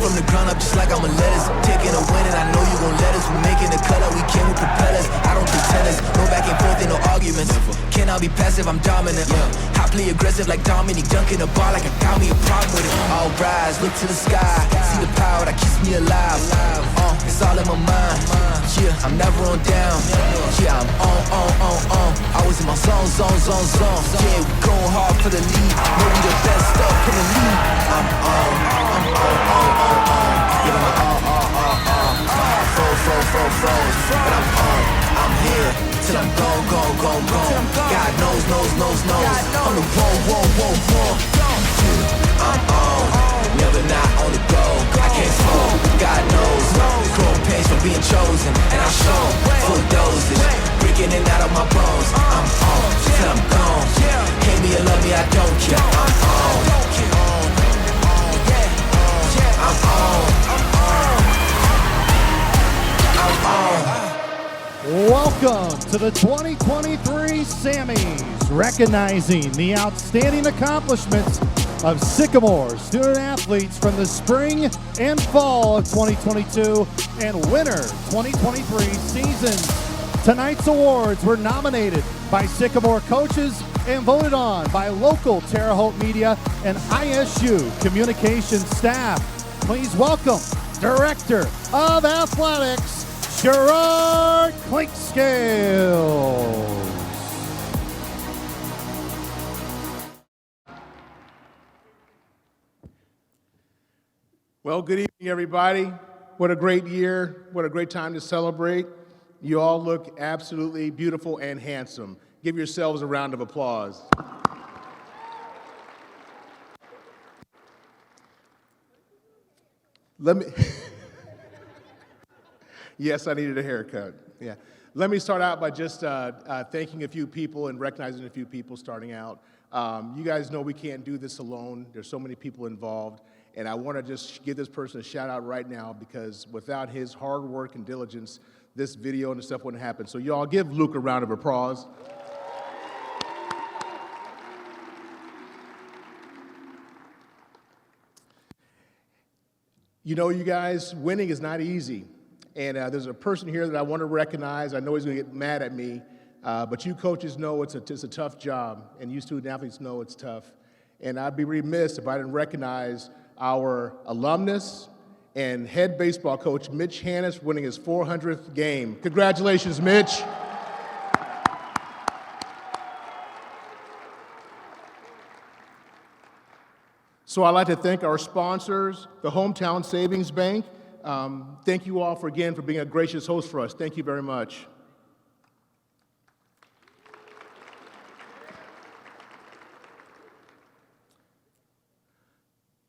from the ground up just like I'm a lettuce. Taking a win and I know you gon' let us. We making the cut up, we came with propellers. I don't do tennis, no back and forth and no arguments. Can I be passive, I'm dominant. I play aggressive like Dominique, dunking the ball like I got me a problem with it. All rise, look to the sky, see the power that keeps me alive. It's all in my mind. Yeah, I'm never on down. Yeah, I'm on. I was in my zone. Yeah, we going hard for the lead. Know we the best up in the league. I'm on. Yeah, I'm but I'm on. I'm here till I'm gone. God knows. I'm the one. I'm on. Never not on the go. I can't smoke. God knows. Growing pains from being chosen, and I show full dosage, breaking in out of my bones. I'm on till I'm gone. Hate me or love me, I don't care. I'm on. Welcome to the 2023 Samys, recognizing the outstanding accomplishments of Sycamore student athletes from the spring and fall of 2022 and winter 2023 seasons. Tonight's awards were nominated by Sycamore coaches and voted on by local Terre Haute media and ISU communications staff. Please welcome Director of Athletics, Gerard Clinkscales. Well, good evening, everybody. What a great year. What a great time to celebrate. You all look absolutely beautiful and handsome. Give yourselves a round of applause. Yes, I needed a haircut. Yeah. Let me start out by just thanking a few people and recognizing a few people starting out. You guys know we can't do this alone. There's so many people involved. And I want to just give this person a shout out right now because without his hard work and diligence, this video and this stuff wouldn't happen. So y'all give Luke a round of applause. You know, you guys, winning is not easy. And there's a person here that I want to recognize. I know he's going to get mad at me, but you coaches know it's a tough job, and you student athletes know it's tough. And I'd be remiss if I didn't recognize our alumnus and head baseball coach, Mitch Hannes, winning his 400th game. Congratulations, Mitch. So I'd like to thank our sponsors, the Hometown Savings Bank. Thank you all for being a gracious host for us. Thank you very much.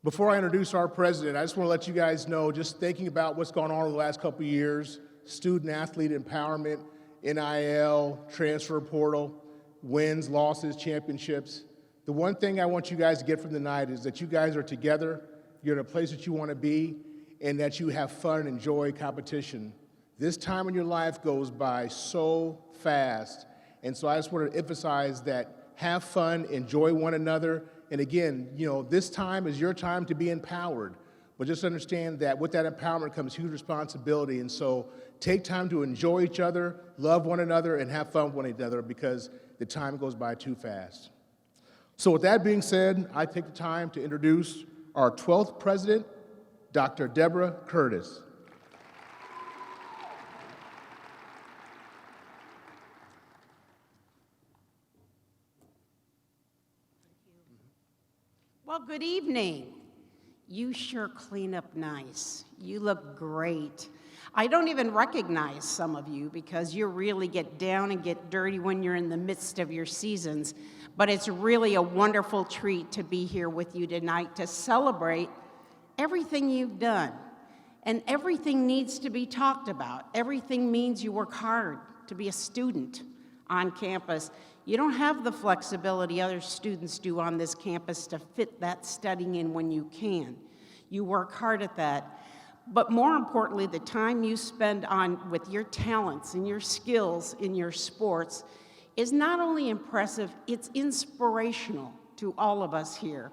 Before I introduce our president, I just want to let you guys know, just thinking about what's gone on over the last couple of years, student athlete empowerment, NIL, transfer portal, wins, losses, championships. The one thing I want you guys to get from tonight is that you guys are together, you're in a place that you want to be, and that you have fun and enjoy competition. This time in your life goes by so fast, and so I just want to emphasize that have fun, enjoy one another, and again, you know, this time is your time to be empowered, but just understand that with that empowerment comes huge responsibility, and so take time to enjoy each other, love one another, and have fun with one another because the time goes by too fast. So with that being said, I take the time to introduce our 12th president, Dr. Deborah Curtis. Well, good evening. You sure clean up nice. You look great. I don't even recognize some of you because you really get down and get dirty when you're in the midst of your seasons. But it's really a wonderful treat to be here with you tonight to celebrate everything you've done. And everything needs to be talked about. Everything means you work hard to be a student on campus. You don't have the flexibility other students do on this campus to fit that studying in when you can. You work hard at that. But more importantly, the time you spend with your talents and your skills in your sports is not only impressive, it's inspirational to all of us here.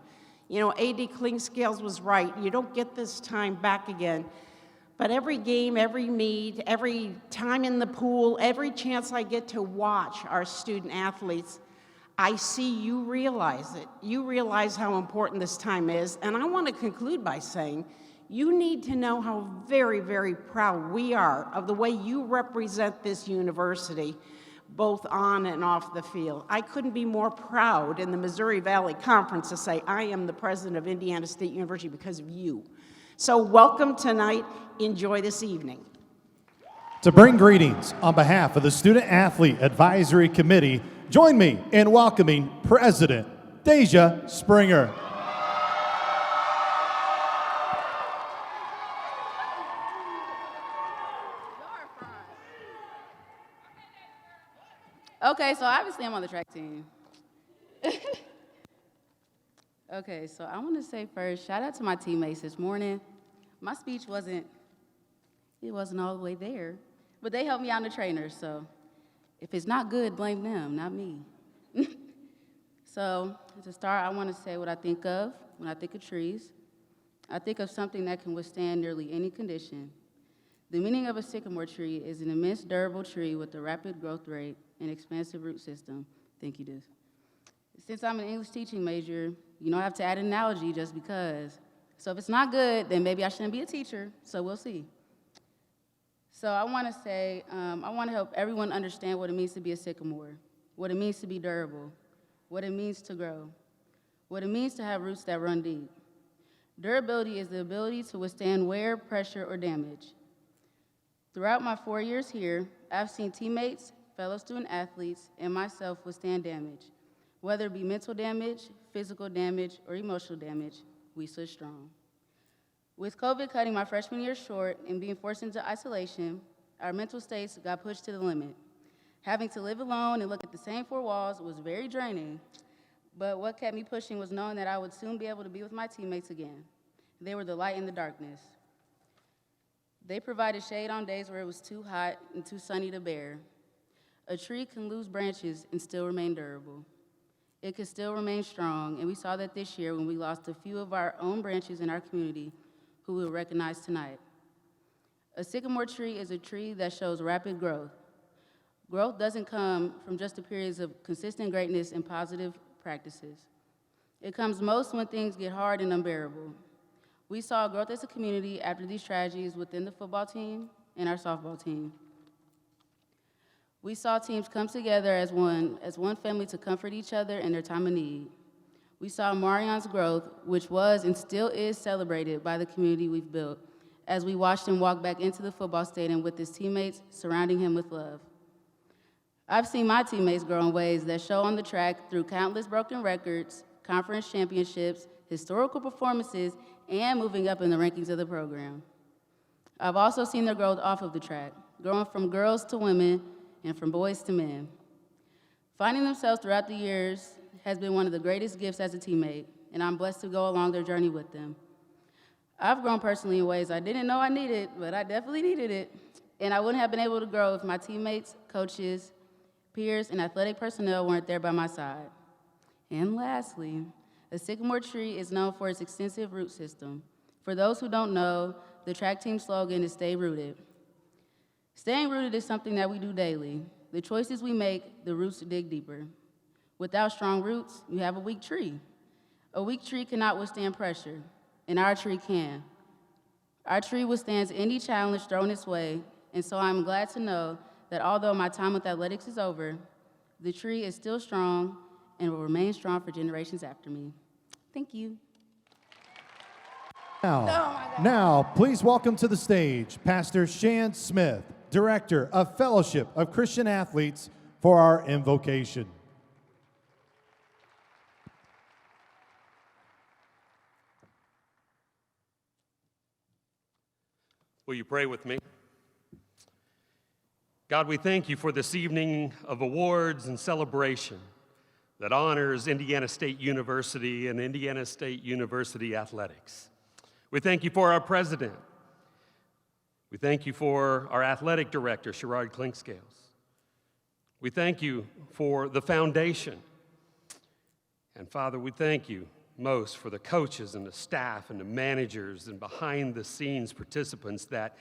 You know, A.D. Klingscales was right. You don't get this time back again. But every game, every meet, every time in the pool, every chance I get to watch our student athletes, I see you realize it. You realize how important this time is. And I want to conclude by saying, you need to know how very, very proud we are of the way you represent this university, both on and off the field. I couldn't be more proud in the Missouri Valley Conference to say I am the president of Indiana State University because of you. So welcome tonight. Enjoy this evening. To bring greetings on behalf of the Student Athlete Advisory Committee, join me in welcoming President Deja Springer. Okay, so obviously I'm on the track team. Okay, so I want to say first, shout out to my teammates this morning. My speech wasn't all the way there, but they helped me out in the trainers, so if it's not good, blame them, not me. So to start, I want to say what I think of when I think of trees. I think of something that can withstand nearly any condition. The meaning of a sycamore tree is an immense durable tree with a rapid growth rate and expansive root system. Thank you, Diz. Since I'm an English teaching major, you know I have to add an analogy just because. So if it's not good, then maybe I shouldn't be a teacher, so we'll see. So I want to say, I want to help everyone understand what it means to be a sycamore, what it means to be durable, what it means to grow, what it means to have roots that run deep. Durability is the ability to withstand wear, pressure, or damage. Throughout my 4 years here, I've seen teammates, fellow student athletes, and myself withstand damage. Whether it be mental damage, physical damage, or emotional damage, we stood strong. With COVID cutting my freshman year short and being forced into isolation, our mental states got pushed to the limit. Having to live alone and look at the same four walls was very draining, but what kept me pushing was knowing that I would soon be able to be with my teammates again. They were the light in the darkness. They provided shade on days where it was too hot and too sunny to bear. A tree can lose branches and still remain durable. It can still remain strong, and we saw that this year when we lost a few of our own branches in our community who we will recognize tonight. A sycamore tree is a tree that shows rapid growth. Growth doesn't come from just the periods of consistent greatness and positive practices. It comes most when things get hard and unbearable. We saw growth as a community after these tragedies within the football team and our softball team. We saw teams come together as one family to comfort each other in their time of need. We saw Marion's growth, which was and still is celebrated by the community we've built, as we watched him walk back into the football stadium with his teammates surrounding him with love. I've seen my teammates grow in ways that show on the track through countless broken records, conference championships, historical performances, and moving up in the rankings of the program. I've also seen their growth off of the track, growing from girls to women and from boys to men. Finding themselves throughout the years has been one of the greatest gifts as a teammate, and I'm blessed to go along their journey with them. I've grown personally in ways I didn't know I needed, but I definitely needed it, and I wouldn't have been able to grow if my teammates, coaches, peers, and athletic personnel weren't there by my side. And lastly, a sycamore tree is known for its extensive root system. For those who don't know, the track team slogan is "Stay Rooted." Staying rooted is something that we do daily. The choices we make, the roots dig deeper. Without strong roots, you have a weak tree. A weak tree cannot withstand pressure, and our tree can. Our tree withstands any challenge thrown its way, and so I'm glad to know that although my time with athletics is over, the tree is still strong and will remain strong for generations after me. Thank you. Now, please welcome to the stage Pastor Shan Smith, Director of Fellowship of Christian Athletes, for our invocation. Will you pray with me? God, we thank you for this evening of awards and celebration that honors Indiana State University and Indiana State University athletics. We thank you for our president. We thank you for our athletic director, Sherrod Klingscales. We thank you for the foundation. And Father, we thank you most for the coaches and the staff and the managers and behind-the-scenes participants that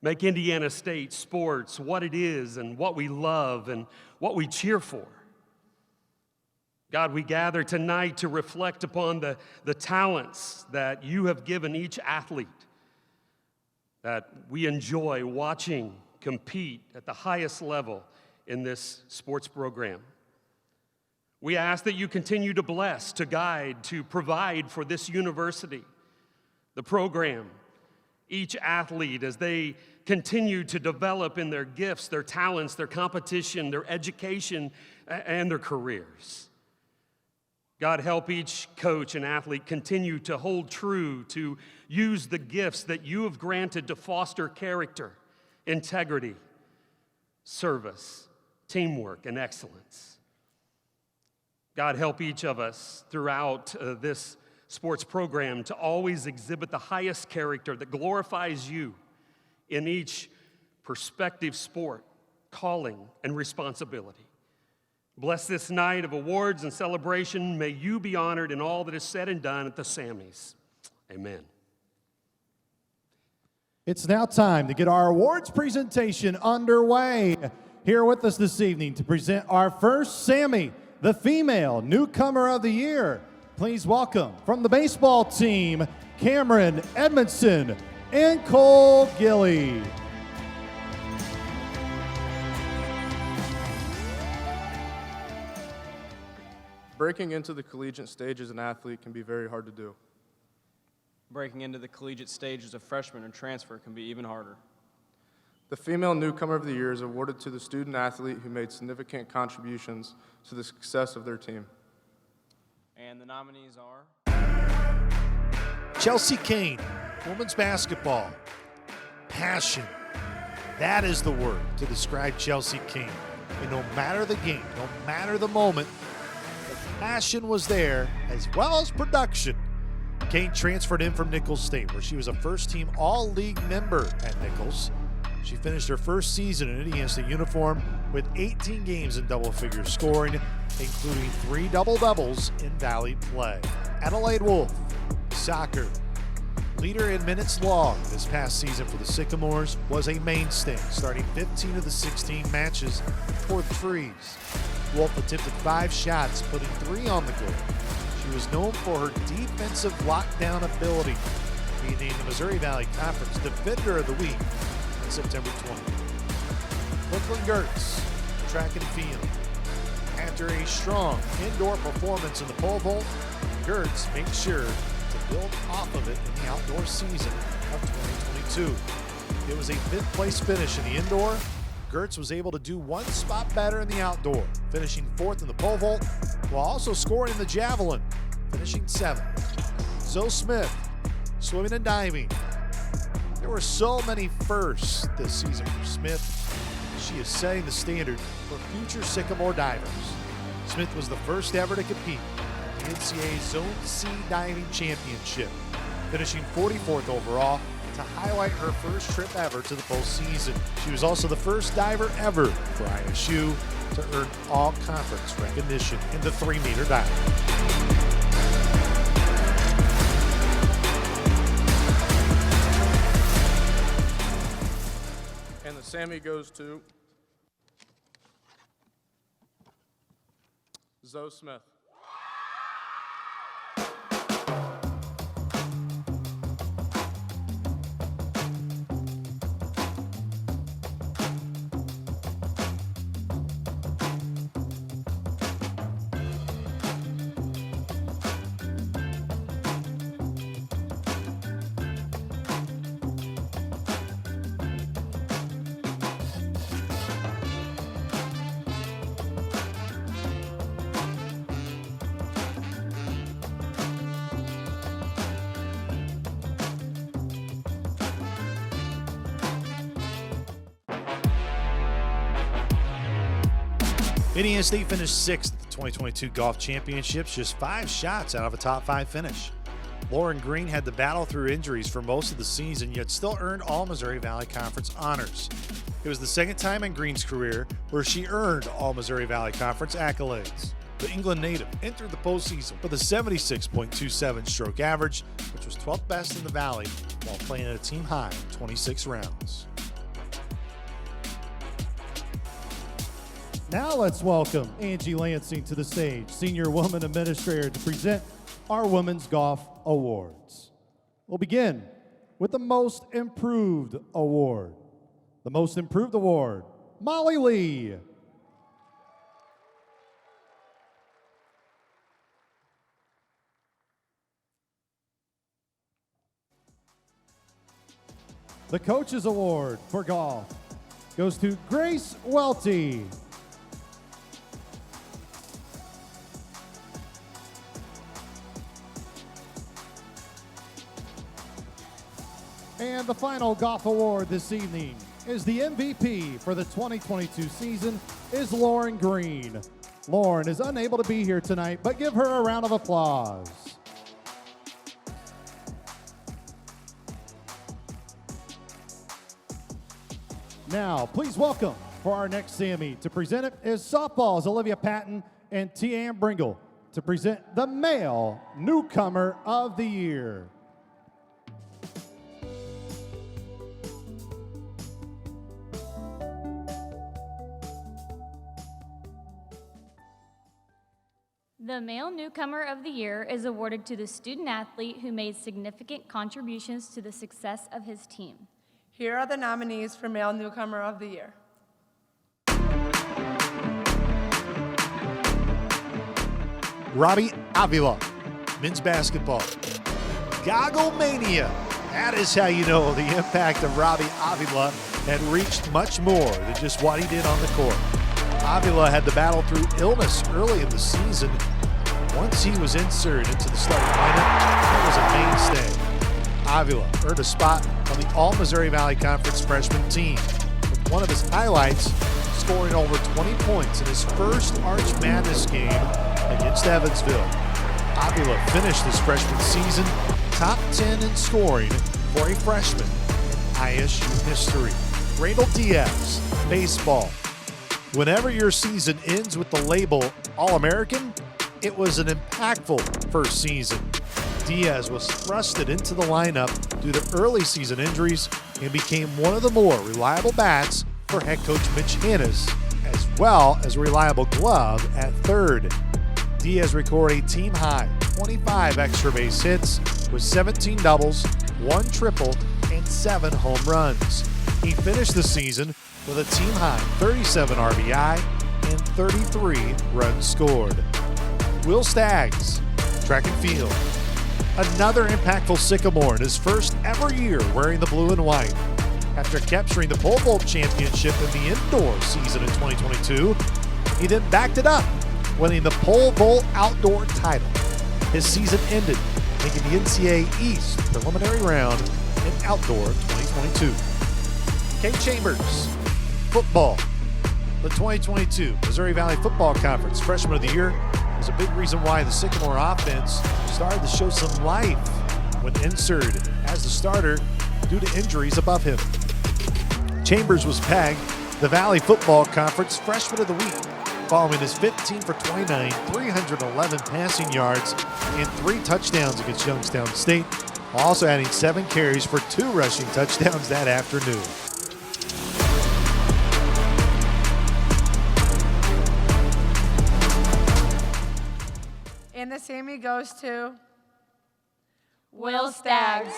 make Indiana State sports what it is and what we love and what we cheer for. God, we gather tonight to reflect upon the talents that you have given each athlete that we enjoy watching compete at the highest level in this sports program. We ask that you continue to bless, to guide, to provide for this university, the program, each athlete as they continue to develop in their gifts, their talents, their competition, their education, and their careers. God, help each coach and athlete continue to hold true, to use the gifts that you have granted to foster character, integrity, service, teamwork, and excellence. God, help each of us throughout this sports program to always exhibit the highest character that glorifies you in each prospective sport, calling, and responsibility. Bless this night of awards and celebration. May you be honored in all that is said and done at the Samys. Amen. It's now time to get our awards presentation underway. Here with us this evening to present our first Sammy, the female newcomer of the year. Please welcome from the baseball team, Cameron Edmondson and Cole Gilly. Breaking into the collegiate stage as an athlete can be very hard to do. Breaking into the collegiate stage as a freshman or transfer can be even harder. The female newcomer of the year is awarded to the student athlete who made significant contributions to the success of their team. And the nominees are Chelsea Kane, women's basketball. Passion. That is the word to describe Chelsea Kane. And no matter the game, no matter the moment, the passion was there as well as production. Kane transferred in from Nicholls State, where she was a first-team All-League member at Nicholls. She finished her first season in Indiana State uniform with 18 games in double-figure scoring, including 3 double-doubles in Valley play. Adelaide Wolf, soccer. Leader in minutes logged this past season for the Sycamores, was a mainstay, starting 15 of the 16 matches for the Trees. Wolf attempted 5 shots, putting 3 on the goal. She was known for her defensive lockdown ability, being named the Missouri Valley Conference Defender of the Week on September 20th. Brooklyn Gertz, track and field. After a strong indoor performance in the pole vault, Gertz made sure to build off of it in the outdoor season of 2022. It was a 5th place finish in the indoor. Gertz was able to do 1 spot better in the outdoor, finishing 4th in the pole vault, while also scoring in the javelin, finishing 7th. Zoe Smith, swimming and diving. There were so many firsts this season for Smith. She is setting the standard for future Sycamore divers. Smith was the first ever to compete in the NCAA Zone C Diving Championship, finishing 44th overall to highlight her first trip ever to the postseason. She was also the first diver ever for ISU to earn all-conference recognition in the 3-meter dive. And the Sammy goes to Zoe Smith. Indiana State finished 6th at the 2022 Golf Championships, just 5 shots out of a top 5 finish. Lauren Green had to battle through injuries for most of the season, yet still earned all Missouri Valley Conference honors. It was the second time in Green's career where she earned all Missouri Valley Conference accolades. The England native entered the postseason with a 76.27 stroke average, which was 12th best in the Valley while playing at a team high in 26 rounds. Now let's welcome Angie Lansing to the stage, Senior Woman Administrator, to present our Women's Golf Awards. We'll begin with the Most Improved Award. The Most Improved Award, Molly Lee. The Coaches Award for golf goes to Grace Welty. And the final golf award this evening is the MVP for the 2022 season is Lauren Green. Lauren is unable to be here tonight, but give her a round of applause. Now, please welcome for our next Sammy to present it is softball's Olivia Patton and Tian Bringle to present the Male Newcomer of the Year. The Male Newcomer of the Year is awarded to the student athlete who made significant contributions to the success of his team. Here are the nominees for Male Newcomer of the Year. Robbie Avila, men's basketball. Goggle-mania. That is how you know the impact of Robbie Avila had reached much more than just what he did on the court. Avila had to battle through illness early in the season. Once he was inserted into the starting lineup, that was a mainstay. Avila earned a spot on the All-Missouri Valley Conference freshman team, with one of his highlights scoring over 20 points in his first Arch Madness game against Evansville. Avila finished his freshman season top 10 in scoring for a freshman in ISU history. Randall Diaz, baseball. Whenever your season ends with the label All-American, it was an impactful first season. Diaz was thrusted into the lineup due to early season injuries and became one of the more reliable bats for head coach Mitch Hannes, as well as a reliable glove at third. Diaz recorded a team-high 25 extra base hits with 17 doubles, 1 triple, and 7 home runs. He finished the season with a team-high 37 RBI and 33 runs scored. Will Staggs, track and field. Another impactful Sycamore in his first ever year wearing the blue and white. After capturing the pole vault championship in the indoor season in 2022, he then backed it up, winning the pole vault outdoor title. His season ended, making the NCAA East preliminary round in outdoor 2022. Kate Chambers, football. The 2022 Missouri Valley Football Conference Freshman of the Year was a big reason why the Sycamore offense started to show some life when inserted as the starter due to injuries above him. Chambers was pegged the Valley Football Conference Freshman of the Week, following his 15 for 29, 311 passing yards and 3 touchdowns against Youngstown State, also adding 7 carries for 2 rushing touchdowns that afternoon. And the Sammy goes to Will Staggs.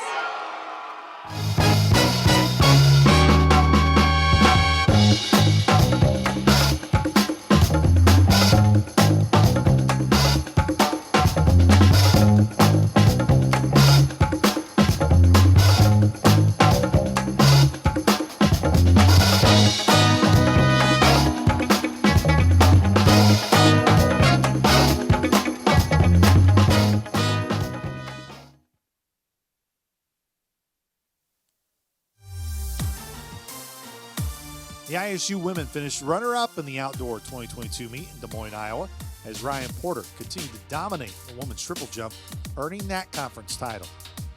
The ISU women finished runner-up in the outdoor 2022 meet in Des Moines, Iowa, as Ryan Porter continued to dominate the women's triple jump, earning that conference title.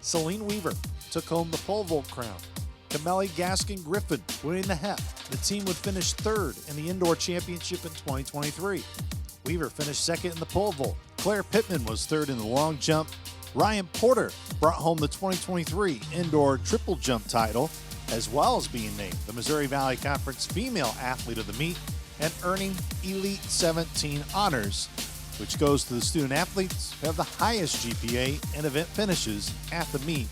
Celine Weaver took home the pole vault crown. Camellie Gaskin-Griffin winning the heft. The team would finish third in the indoor championship in 2023. Weaver finished second in the pole vault. Claire Pittman was third in the long jump. Ryan Porter brought home the 2023 indoor triple jump title, as well as being named the Missouri Valley Conference Female Athlete of the Meet and earning Elite 17 honors, which goes to the student athletes who have the highest GPA and event finishes at the meet,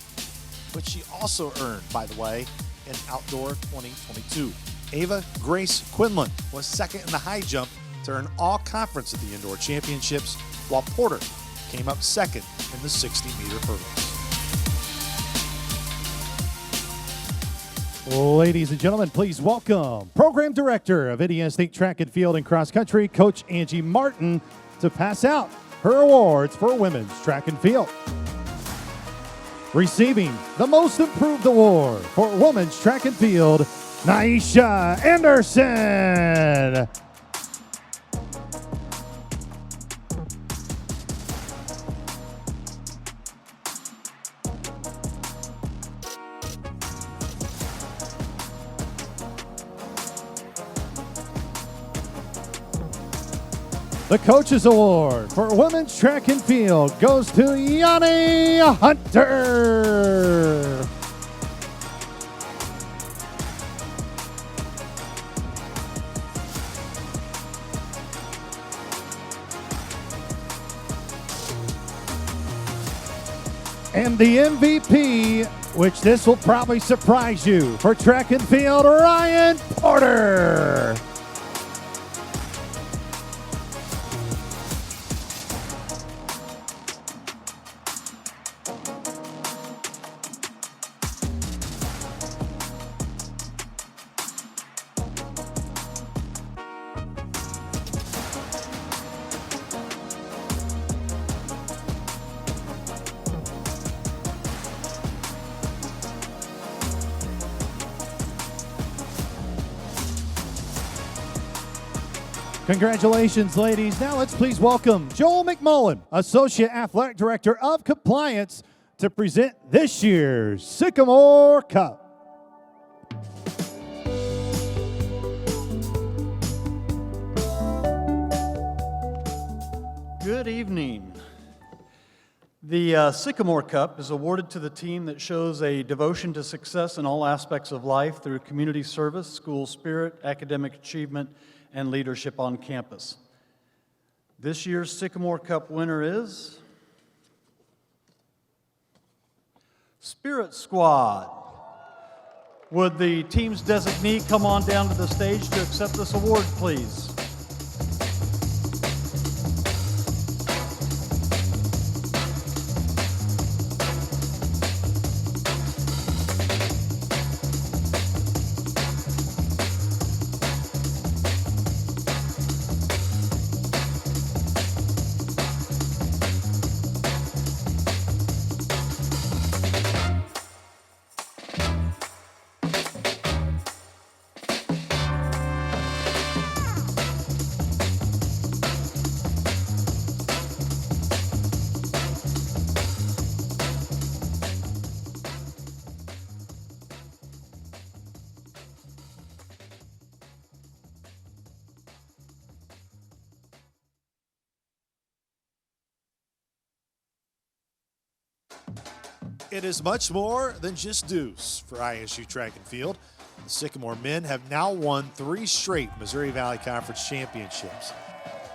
which she also earned, by the way, in Outdoor 2022. Ava Grace Quinlan was second in the high jump to earn all conference at the indoor championships, while Porter came up second in the 60-meter hurdles. Ladies and gentlemen, please welcome Program Director of Indiana State Track and Field and Cross Country, Coach Angie Martin, to pass out her awards for women's track and field. Receiving the Most Improved Award for women's track and field, Naisha Anderson. The Coaches Award for Women's Track and Field goes to Yanni Hunter. And the MVP, which this will probably surprise you, for track and field, Ryan Porter. Congratulations, ladies. Now let's please welcome Joel McMullen, Associate Athletic Director of Compliance, to present this year's Sycamore Cup. Good evening. The Sycamore Cup is awarded to the team that shows a devotion to success in all aspects of life through community service, school spirit, academic achievement, and leadership on campus. This year's Sycamore Cup winner is Spirit Squad. Would the team's designee come on down to the stage to accept this award, please? It is much more than just deuce for ISU track and field. The Sycamore men have now won 3 straight Missouri Valley Conference championships.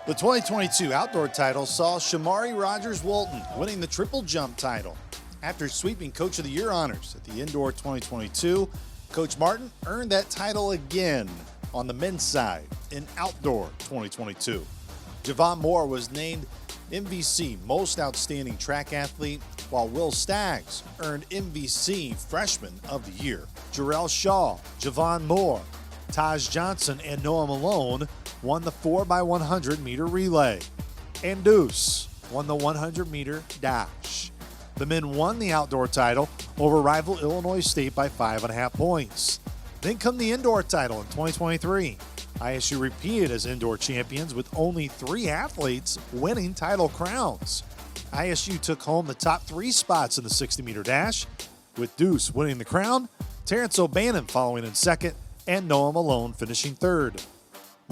The 2022 outdoor title saw Shamari Rogers-Walton winning the triple jump title. After sweeping Coach of the Year honors at the Indoor 2022, Coach Martin earned that title again on the men's side in Outdoor 2022. Javon Moore was named MVC Most Outstanding Track Athlete, while Will Staggs earned MVC Freshman of the Year. Jarrell Shaw, Javon Moore, Taj Johnson, and Noah Malone won the 4x100 meter relay. And Deuce won the 100 meter dash. The men won the outdoor title over rival Illinois State by 5.5 points. Then come the indoor title in 2023. ISU repeated as indoor champions with only 3 athletes winning title crowns. ISU took home the top 3 spots in the 60-meter dash, with Deuce winning the crown, Terrence O'Bannon following in second, and Noah Malone finishing third.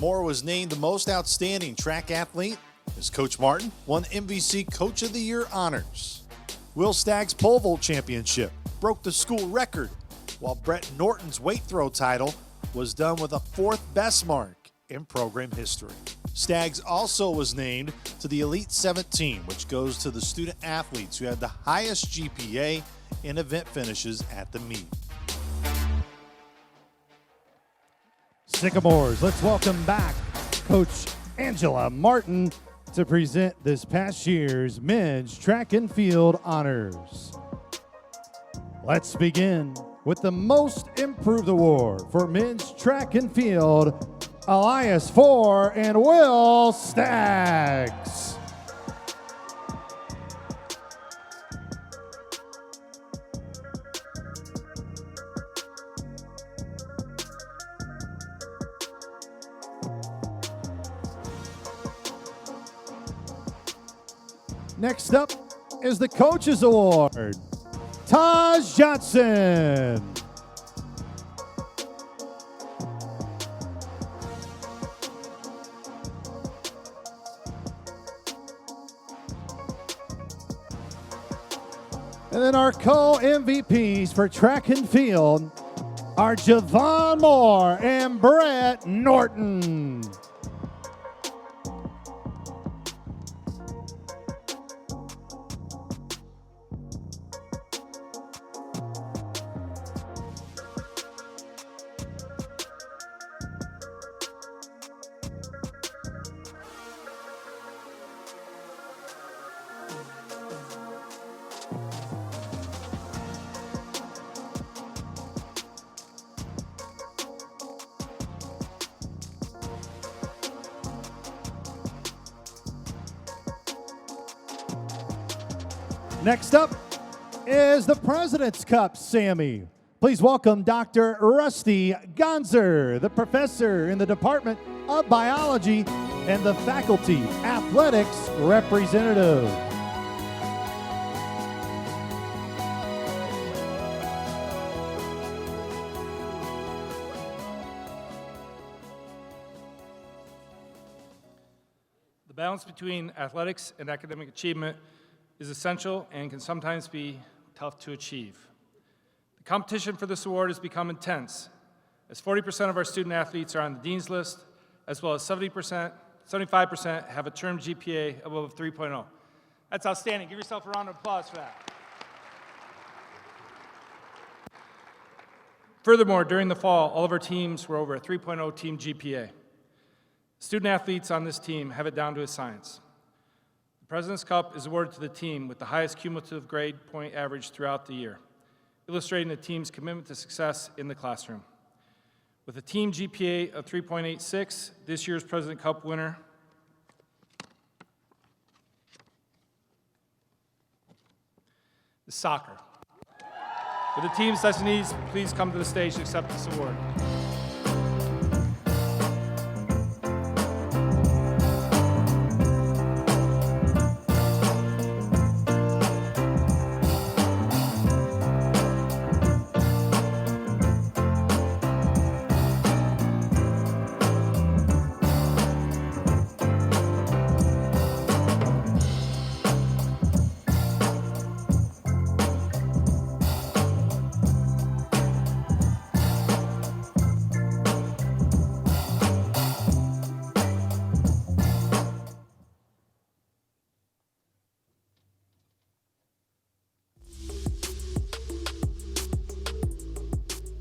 Moore was named the most outstanding track athlete as Coach Martin won MVC Coach of the Year honors. Will Stagg's pole vault championship broke the school record, while Brett Norton's weight throw title was done with a fourth best mark in program history. Staggs also was named to the Elite 17, which goes to the student athletes who had the highest GPA in event finishes at the meet. Sycamores, let's welcome back Coach Angela Martin to present this past year's men's track and field honors. Let's begin with the Most Improved Award for men's track and field, Elias Four and Will Staggs. Next up is the Coaches Award, Taj Johnson. And then our co-MVPs for track and field are Javon Moore and Brett Norton. Next up is the President's Cup, Sammy. Please welcome Dr. Rusty Gonzer, the professor in the Department of Biology and the faculty athletics representative. The balance between athletics and academic achievement is essential and can sometimes be tough to achieve. The competition for this award has become intense, as 40% of our student athletes are on the Dean's List, as well as 75% have a term GPA above 3.0. That's outstanding. Give yourself a round of applause for that. Furthermore, during the fall, all of our teams were over a 3.0 team GPA. Student athletes on this team have it down to a science. The President's Cup is awarded to the team with the highest cumulative grade point average throughout the year, illustrating the team's commitment to success in the classroom. With a team GPA of 3.86, this year's President Cup winner is soccer. Would the team's designees please come to the stage to accept this award?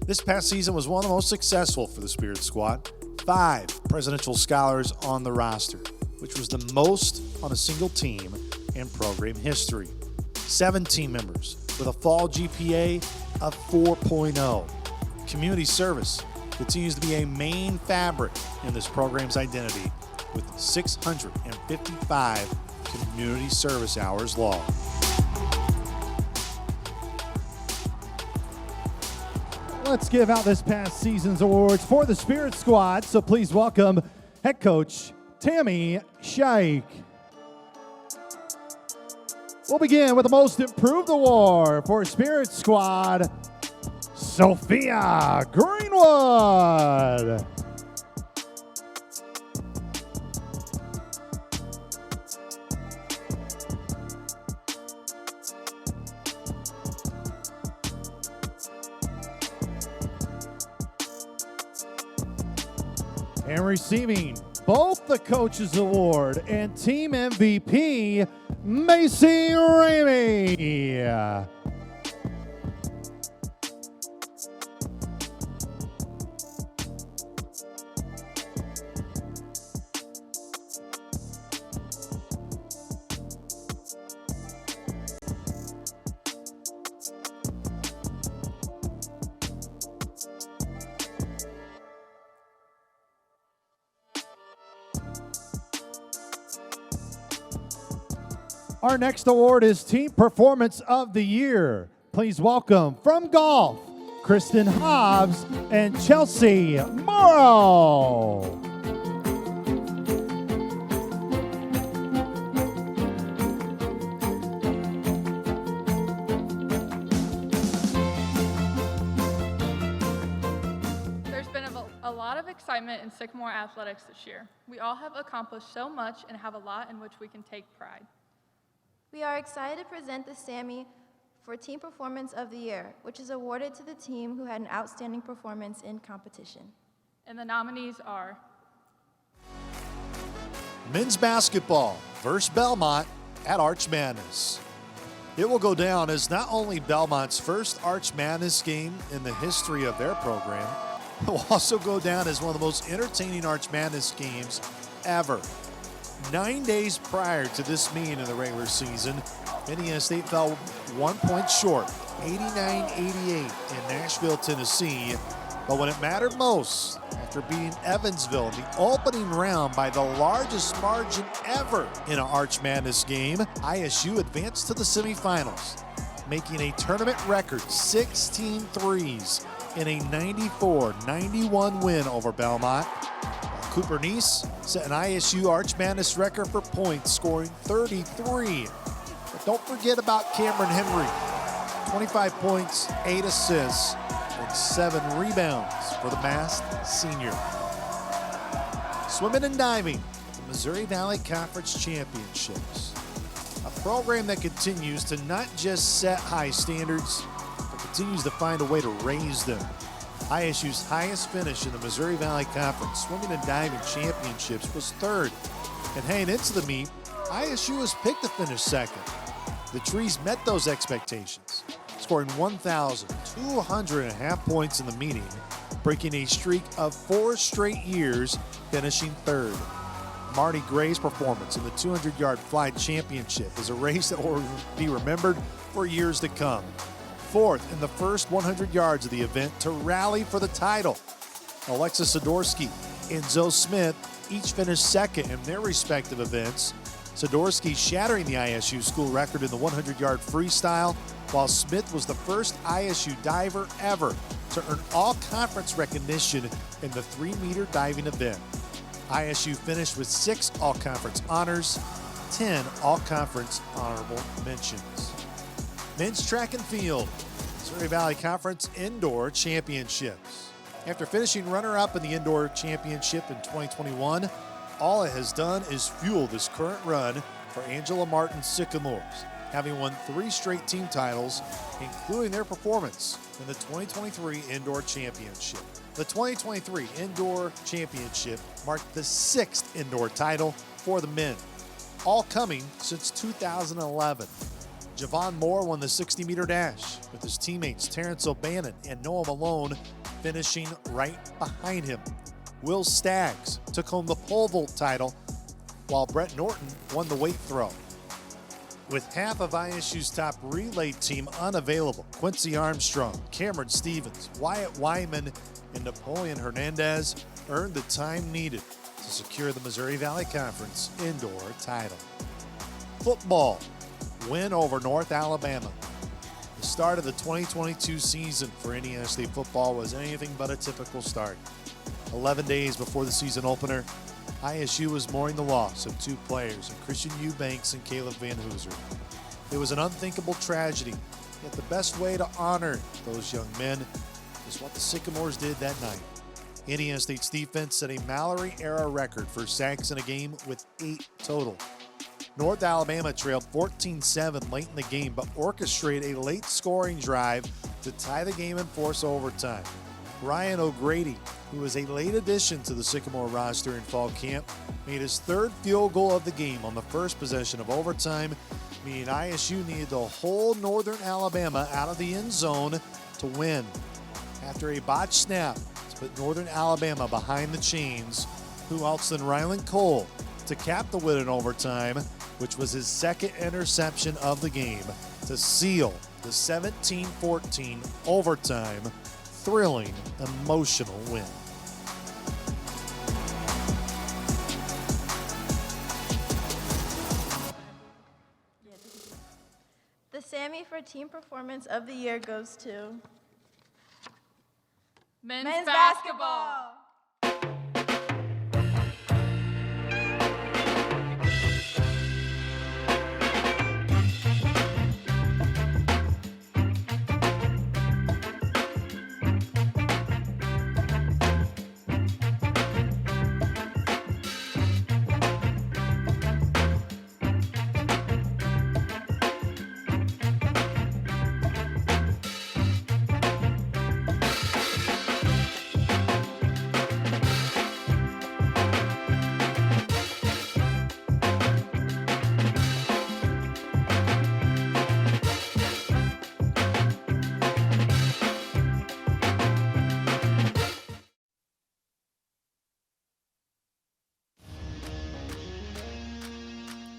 This past season was one of the most successful for the Spirit Squad. 5 presidential scholars on the roster, which was the most on a single team in program history. 7 team members with a fall GPA of 4.0. Community service continues to be a main fabric in this program's identity with 655 community service hours logged. Let's give out this past season's awards for the Spirit Squad, so please welcome head coach Tammy Scheich. We'll begin with the Most Improved Award for Spirit Squad, Sophia Greenwood. And receiving both the Coaches Award and Team MVP, Macy Ramey. Our next award is Team Performance of the Year. Please welcome from golf, Kristen Hobbs and Chelsea Morrow. There's been a lot of excitement in Sycamore athletics this year. We all have accomplished so much and have a lot in which we can take pride. We are excited to present the Sammy for Team Performance of the Year, which is awarded to the team who had an outstanding performance in competition. And the nominees are Men's basketball versus Belmont at Arch Madness. It will go down as not only Belmont's first Arch Madness game in the history of their program, it will also go down as one of the most entertaining Arch Madness games ever. 9 days prior to this meeting in the regular season, Indiana State fell 1 point short, 89-88 in Nashville, Tennessee. But when it mattered most, after beating Evansville in the opening round by the largest margin ever in an Arch Madness game, ISU advanced to the semifinals, making a tournament record 16 threes in a 94-91 win over Belmont. Cooper Neese set an ISU Arch Madness record for points, scoring 33. But don't forget about Cameron Henry. 25 points, 8 assists, and 7 rebounds for the masked senior. Swimming and diving, the Missouri Valley Conference Championships. A program that continues to not just set high standards, but continues to find a way to raise them. ISU's highest finish in the Missouri Valley Conference Swimming and Diving Championships was third. And heading into the meet, ISU was picked to finish second. The Trees met those expectations, scoring 1,200.5 points in the meeting, breaking a streak of 4 straight years, finishing third. Marty Gray's performance in the 200-yard fly championship is a race that will be remembered for years to come. Fourth in the first 100 yards of the event to rally for the title. Alexis Sidorsky and Zoe Smith each finished second in their respective events. Sidorsky shattering the ISU school record in the 100-yard freestyle, while Smith was the first ISU diver ever to earn all-conference recognition in the 3-meter diving event. ISU finished with 6 all-conference honors, 10 all-conference honorable mentions. Men's track and field, Missouri Valley Conference Indoor Championships. After finishing runner-up in the Indoor Championship in 2021, all it has done is fuel this current run for Angela Martin's Sycamores, having won 3 straight team titles, including their performance in the 2023 Indoor Championship. The 2023 Indoor Championship marked the 6th indoor title for the men, all coming since 2011. Javon Moore won the 60-meter dash, with his teammates Terrence O'Bannon and Noah Malone finishing right behind him. Will Staggs took home the pole vault title, while Brett Norton won the weight throw. With half of ISU's top relay team unavailable, Quincy Armstrong, Cameron Stevens, Wyatt Wyman, and Napoleon Hernandez earned the time needed to secure the Missouri Valley Conference indoor title. Football. Win over North Alabama. The start of the 2022 season for Indiana State football was anything but a typical start. 11 days before the season opener, ISU was mourning the loss of 2 players in Christian Eubanks and Caleb Van Hooser. It was an unthinkable tragedy, yet the best way to honor those young men is what the Sycamores did that night. Indiana State's defense set a Mallory-era record for sacks in a game with 8 total. North Alabama trailed 14-7 late in the game, but orchestrated a late scoring drive to tie the game and force overtime. Ryan O'Grady who was a late addition to the Sycamore roster in fall camp, made his third field goal of the game on the first possession of overtime, meaning ISU needed to hold Northern Alabama out of the end zone to win. After a botched snap to put Northern Alabama behind the chains, who else than Ryland Cole to cap the win in overtime, which was his second interception of the game, to seal the 17-14 overtime, thrilling, emotional win. The Sammy for Team Performance of the Year goes to Men's basketball.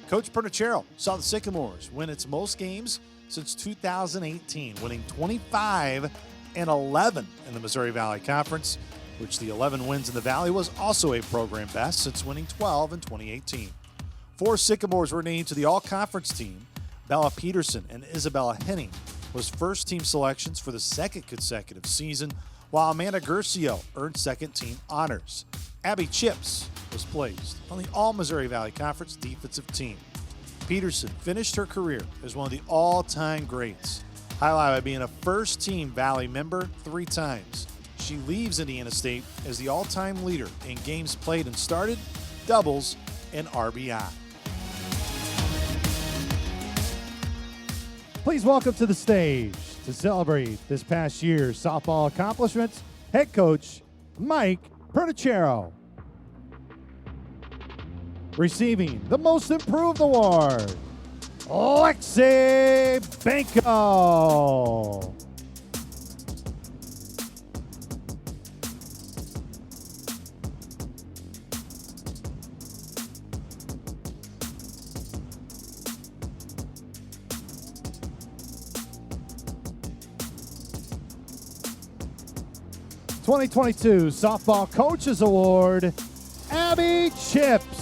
Coach Pernicero saw the Sycamores win its most games since 2018, winning 25 and 11 in the Missouri Valley Conference, which the 11 wins in the Valley was also a program best since winning 12 in 2018. 4 Sycamores were named to the all-conference team. Bella Peterson and Isabella Henning was first-team selections for the second consecutive season, while Amanda Gercio earned second-team honors. Abby Chips was placed on the All-Missouri Valley Conference defensive team. Peterson finished her career as one of the all-time greats, highlighted by being a first-team Valley member 3 times. She leaves Indiana State as the all-time leader in games played and started, doubles, and RBI. Please welcome to the stage to celebrate this past year's softball accomplishments, head coach Mike Pernicero. Receiving the Most Improved Award, Lexi Banco. '22 Softball Coaches Award, Abby Chips.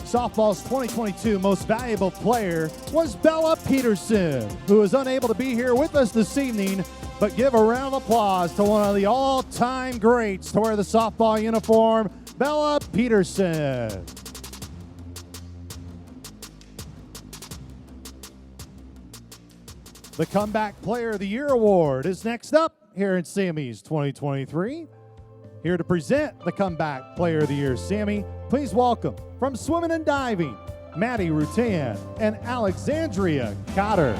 Softball's 2022 Most Valuable Player was Bella Peterson, who is unable to be here with us this evening, but give a round of applause to one of the all-time greats to wear the softball uniform, Bella Peterson. The Comeback Player of the Year Award is next up here in Samys 2023. Here to present the Comeback Player of the Year, Sammy, please welcome from swimming and diving, Maddie Rutan and Alexandria Cotter.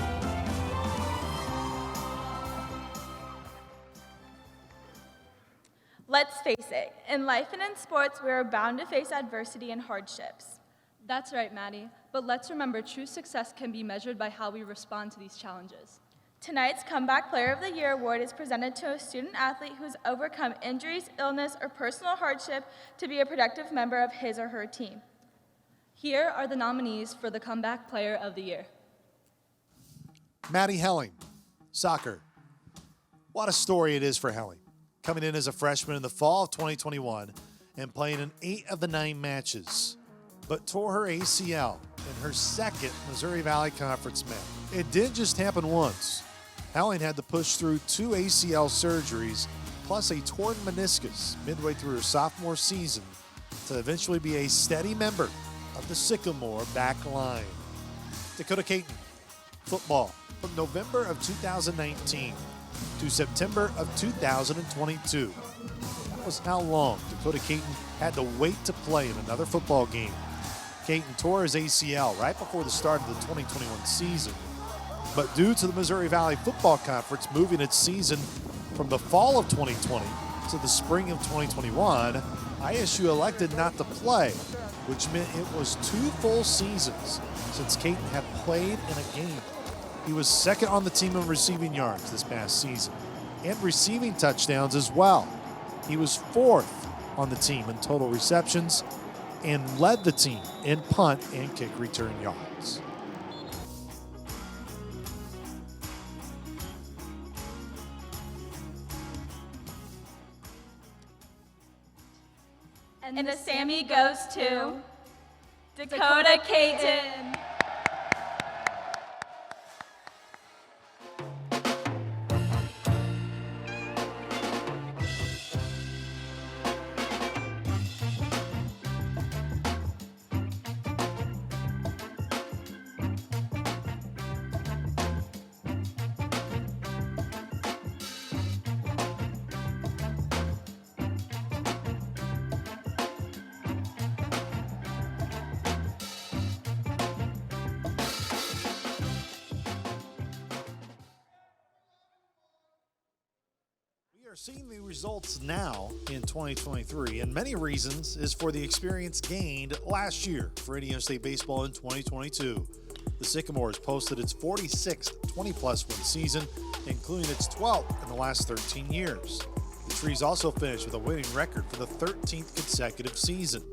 Let's face it, in life and in sports, we are bound to face adversity and hardships. That's right, Maddie. But let's remember, true success can be measured by how we respond to these challenges. Tonight's Comeback Player of the Year award is presented to a student athlete who's overcome injuries, illness, or personal hardship to be a productive member of his or her team. Here are the nominees for the Comeback Player of the Year. Maddie Helling, soccer. What a story it is for Helling. Coming in as a freshman in the fall of 2021 and playing in 8 of the 9 matches, but tore her ACL in her second Missouri Valley Conference match. It didn't just happen once. Helling had to push through 2 ACL surgeries plus a torn meniscus midway through her sophomore season to eventually be a steady member of the Sycamore back line. Dakota Caton, football, from November of 2019 to September of 2022. was how long Dakota Caton had to wait to play in another football game. Caton tore his ACL right before the start of the 2021 season. But due to the Missouri Valley Football Conference moving its season from the fall of 2020 to the spring of 2021, ISU elected not to play, which meant it was 2 full seasons since Caton had played in a game. He was second on the team in receiving yards this past season and receiving touchdowns as well. He was 4th on the team in total receptions and led the team in punt and kick return yards. And the Sammy goes to Dakota Caton. We are seeing the results now in 2023, and many reasons is for the experience gained last year for Indiana State baseball in 2022. The Sycamores posted its 46th 20-plus win season, including its 12th in the last 13 years. The Trees also finished with a winning record for the 13th consecutive season.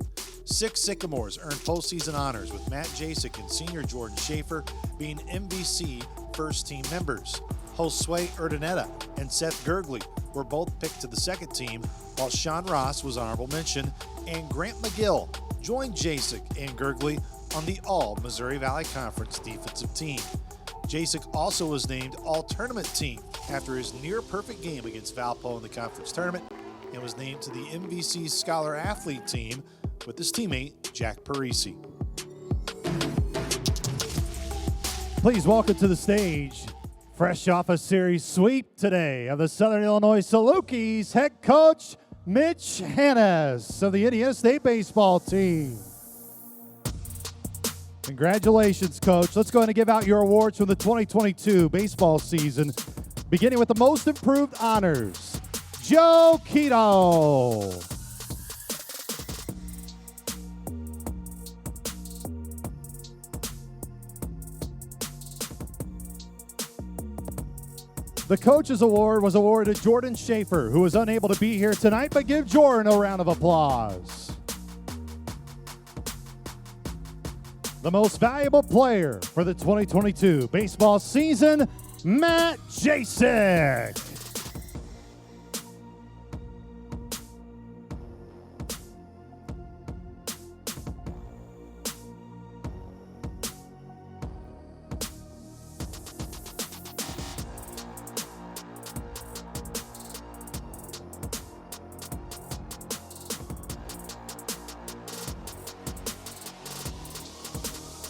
6 Sycamores earned postseason honors, with Matt Jasek and senior Jordan Schaefer being MVC first-team members. Josue Urdaneta and Seth Gergley were both picked to the second team, while Sean Ross was honorable mention, and Grant McGill joined Jasek and Gergley on the All-Missouri Valley Conference defensive team. Jasek also was named All-Tournament Team after his near-perfect game against Valpo in the conference tournament, and was named to the MVC Scholar Athlete team with his teammate Jack Parisi. Please welcome to the stage, fresh off a series sweep today of the Southern Illinois Salukis, head coach Mitch Hannes of the Indiana State baseball team. Congratulations, Coach. Let's go ahead and give out your awards from the 2022 baseball season, beginning with the most improved honors. Joe Keto. The Coach's Award was awarded to Jordan Schaefer, who was unable to be here tonight, but give Jordan a round of applause. The most valuable player for the 2022 baseball season, Matt Jasek.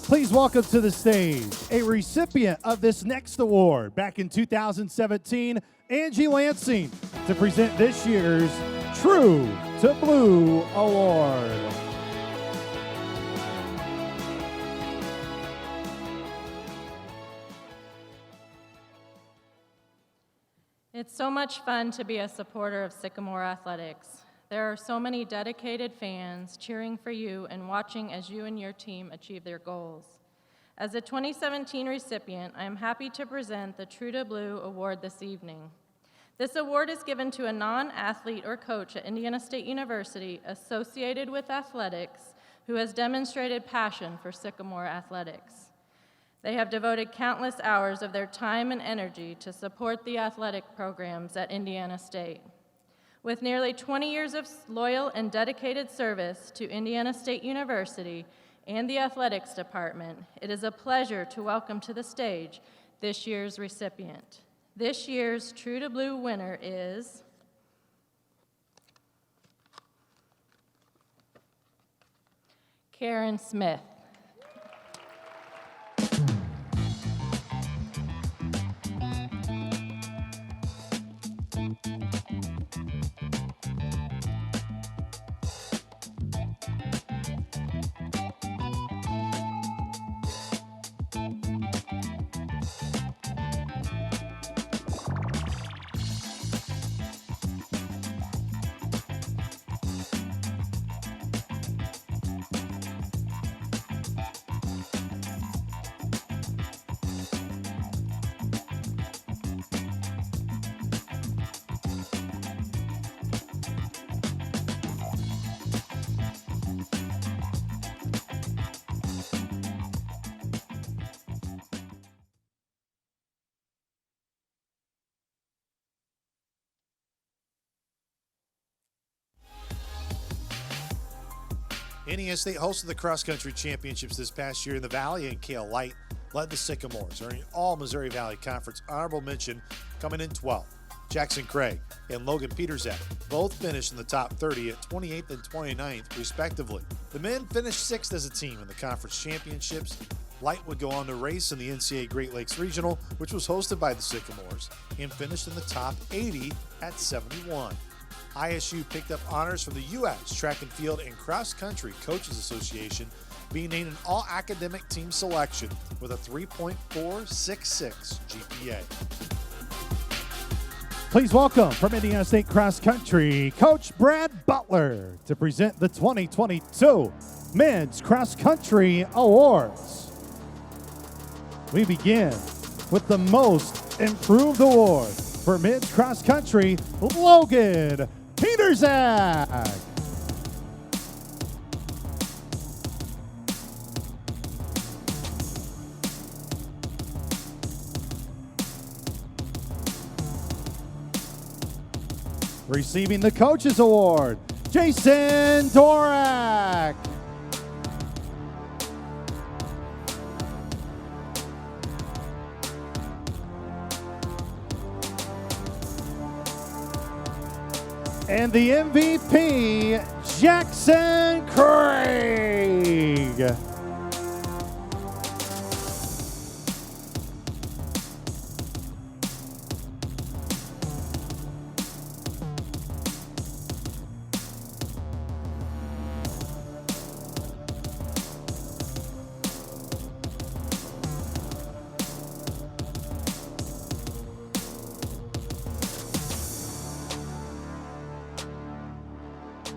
Please welcome to the stage a recipient of this next award back in 2017, Angie Lansing, to present this year's True to Blue Award. It's so much fun to be a supporter of Sycamore Athletics. There are so many dedicated fans cheering for you and watching as you and your team achieve their goals. As a 2017 recipient, I am happy to present the True to Blue Award this evening. This award is given to a non-athlete or coach at Indiana State University associated with athletics who has demonstrated passion for Sycamore athletics. They have devoted countless hours of their time and energy to support the athletic programs at Indiana State. With nearly 20 years of loyal and dedicated service to Indiana State University and the athletics department, it is a pleasure to welcome to the stage this year's recipient. This year's True to Blue winner is Karen Smith. Indiana State hosted the cross-country championships this past year in the Valley, and Kale Light led the Sycamores, earning all Missouri Valley Conference honorable mention, coming in 12th. Jackson Craig and Logan Peterzak both finished in the top 30 at 28th and 29th, respectively. The men finished 6th as a team in the conference championships. Light would go on to race in the NCAA Great Lakes Regional, which was hosted by the Sycamores, and finished in the top 80 at 71. ISU picked up honors from the U.S. Track and Field and Cross Country Coaches Association, being named an all-academic team selection with a 3.466 GPA. Please welcome from Indiana State Cross Country, Coach Brad Butler to present the 2022 Men's Cross Country Awards. We begin with the Most Improved Award for Men's Cross Country, Logan Peterzak. Receiving the Coaches Award, Jason Dorak. And the MVP, Jackson Craig.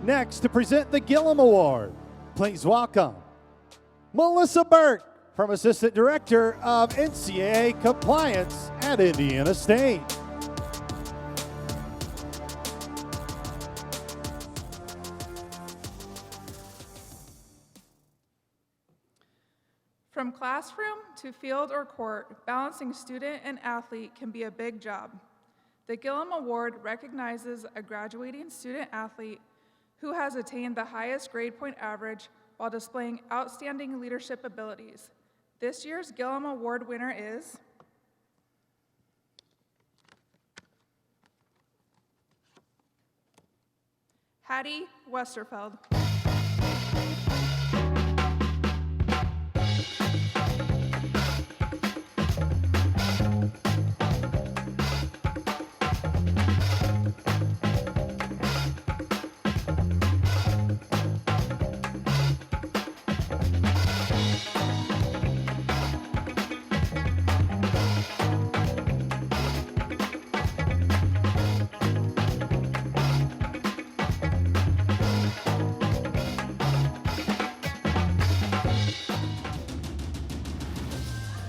Next, to present the Gillum Award, please welcome Melissa Burke from Assistant Director of NCAA Compliance at Indiana State. From classroom to field or court, balancing student and athlete can be a big job. The Gillum Award recognizes a graduating student athlete who has attained the highest grade point average while displaying outstanding leadership abilities. This year's Gillum Award winner is Hattie Westerfeld.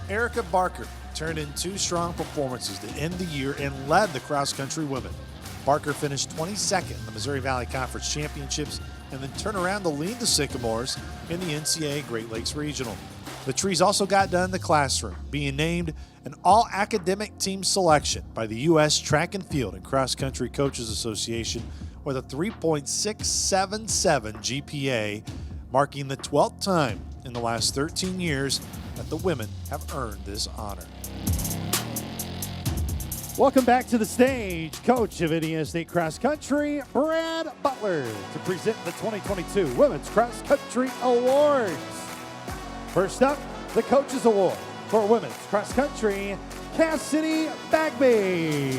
Erica Barker turned in 2 strong performances to end the year and led the cross-country women. Barker finished 22nd in the Missouri Valley Conference Championships and then turned around to lead the Sycamores in the NCAA Great Lakes Regional. The Trees also got done in the classroom, being named an all-academic team selection by the U.S. Track and Field and Cross Country Coaches Association with a 3.677 GPA, marking the 12th time in the last 13 years that the women have earned this honor. Welcome back to the stage, Coach of Indiana State Cross Country, Brad Butler, to present the 2022 Women's Cross Country Awards. First up, the Coaches Award for Women's Cross Country, Cassidy Bagby.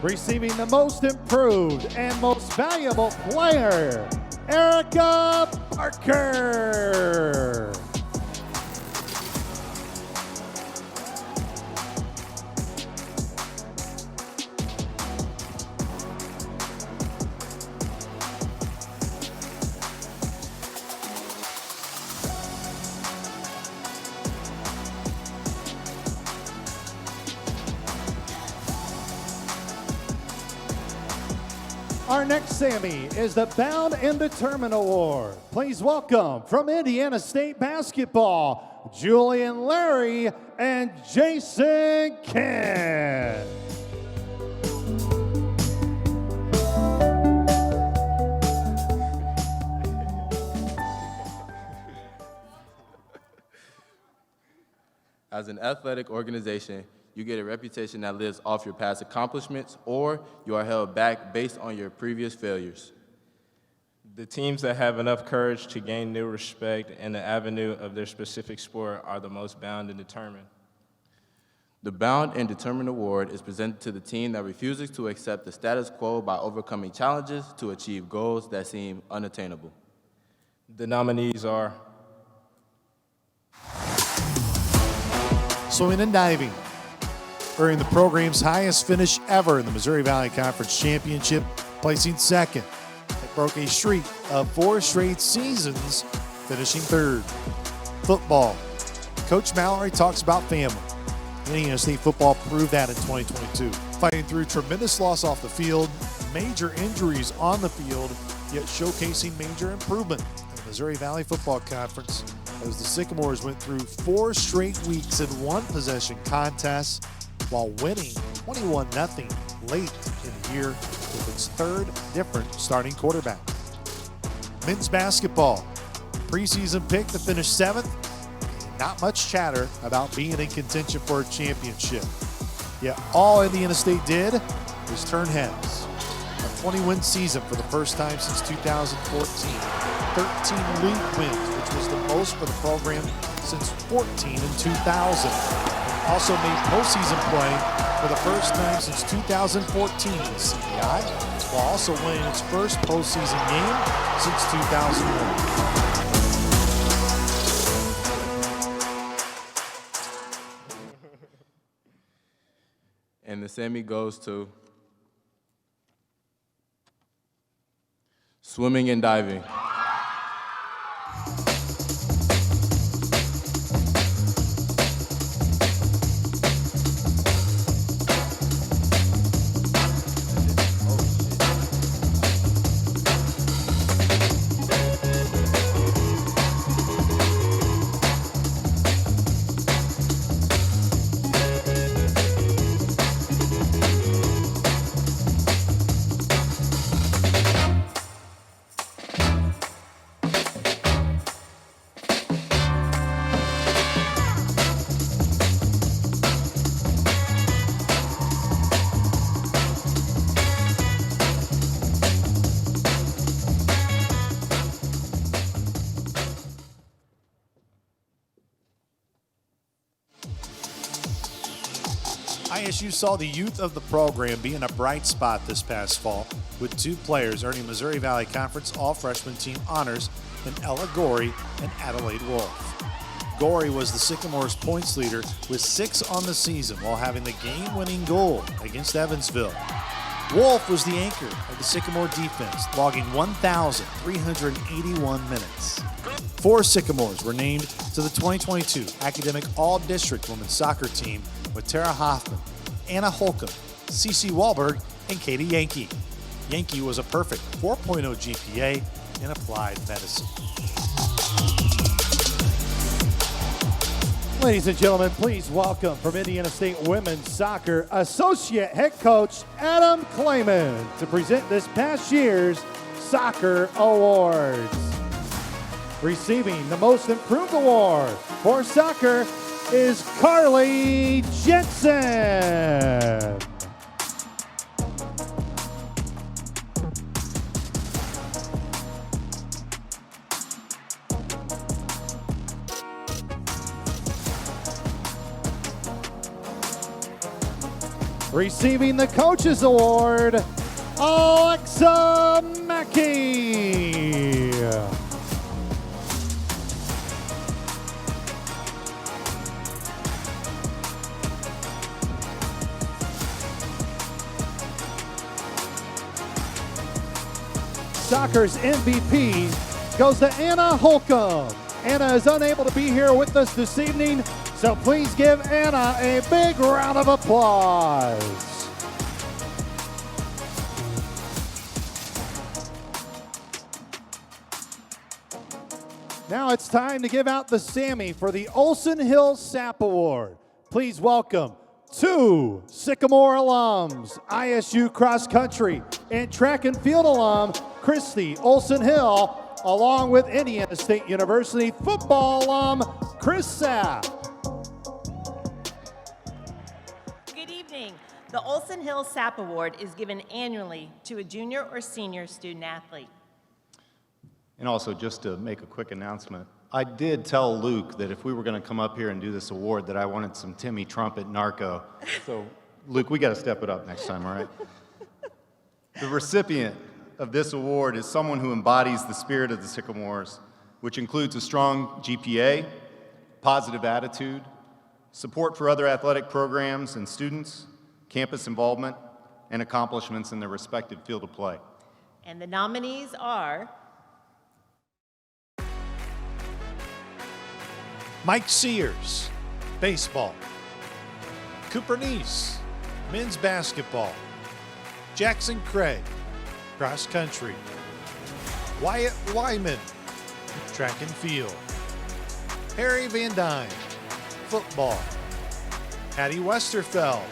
Receiving the Most Improved and Most Valuable Player, Erica Barker. Our next Sammy is the Bound and Determined Award. Please welcome from Indiana State Basketball, Julian Larry and Jason Kent. As an athletic organization, you get a reputation that lives off your past accomplishments, or you are held back based on your previous failures. The teams that have enough courage to gain new respect in the avenue of their specific sport are the most bound and determined. The Bound and Determined Award is presented to the team that refuses to accept the status quo by overcoming challenges to achieve goals that seem unattainable. The nominees are Swimming and diving, earning the program's highest finish ever in the Missouri Valley Conference Championship, placing second. It broke a streak of 4 straight seasons, finishing third. Football, Coach Mallory talks about family. Indiana State football proved that in 2022. Fighting through tremendous loss off the field, major injuries on the field, yet showcasing major improvement in the Missouri Valley Football Conference as the Sycamores went through 4 straight weeks in one-possession contests while winning 21-0 late in the year with its 3rd different starting quarterback. Men's basketball, preseason pick to finish 7th. Not much chatter about being in contention for a championship. Yet all Indiana State did was turn heads. A 20-win season for the first time since 2014. 13 league wins, which was the most for the program since 14 in 2000. Also made postseason play for the first time since 2014 in CBI, while also winning its first postseason game since 2001. And the Sammy goes to swimming and diving. ISU saw the youth of the program being a bright spot this past fall, with 2 players earning Missouri Valley Conference All-Freshman Team honors in Ella Gorey and Adelaide Wolf. Gorey was the Sycamores' points leader with 6 on the season while having the game-winning goal against Evansville. Wolf was the anchor of the Sycamore defense, logging 1,381 minutes. 4 Sycamores were named to the 2022 Academic All-District Women's Soccer Team with Tara Hoffman, Anna Holcomb, Cece Wahlberg, and Katie Yankee. Yankee was a perfect 4.0 GPA in applied medicine. Ladies and gentlemen, please welcome from Indiana State Women's Soccer Associate Head Coach Adam Clayman to present this past year's Soccer Awards. Receiving the Most Improved Award for soccer is Carly Jensen. Receiving the Coaches Award, Alexa Mackey. Soccer's MVP goes to Anna Holcomb. Anna is unable to be here with us this evening, so please give Anna a big round of applause. Now it's time to give out the Sammy for the Olson Hill SAP Award. Please welcome two Sycamore alums, ISU cross country and track and field alum, Christy Olson Hill, along with Indiana State University football alum, Chris Sapp. Good evening. The Olson Hill SAP Award is given annually to a junior or senior student athlete. And also, just to make a quick announcement, I did tell Luke that if we were going to come up here and do this award that I wanted some Timmy Trumpet Narco. So, Luke, we got to step it up next time, all right? The recipient of this award is someone who embodies the spirit of the Sycamores, which includes a strong GPA, positive attitude, support for other athletic programs and students, campus involvement, and accomplishments in their respective field of play. And the nominees are Mike Sears, baseball. Cooper Neese, men's basketball. Jackson Craig, cross country. Wyatt Wyman, track and field. Harry Van Dyne, football. Hattie Westerfeld,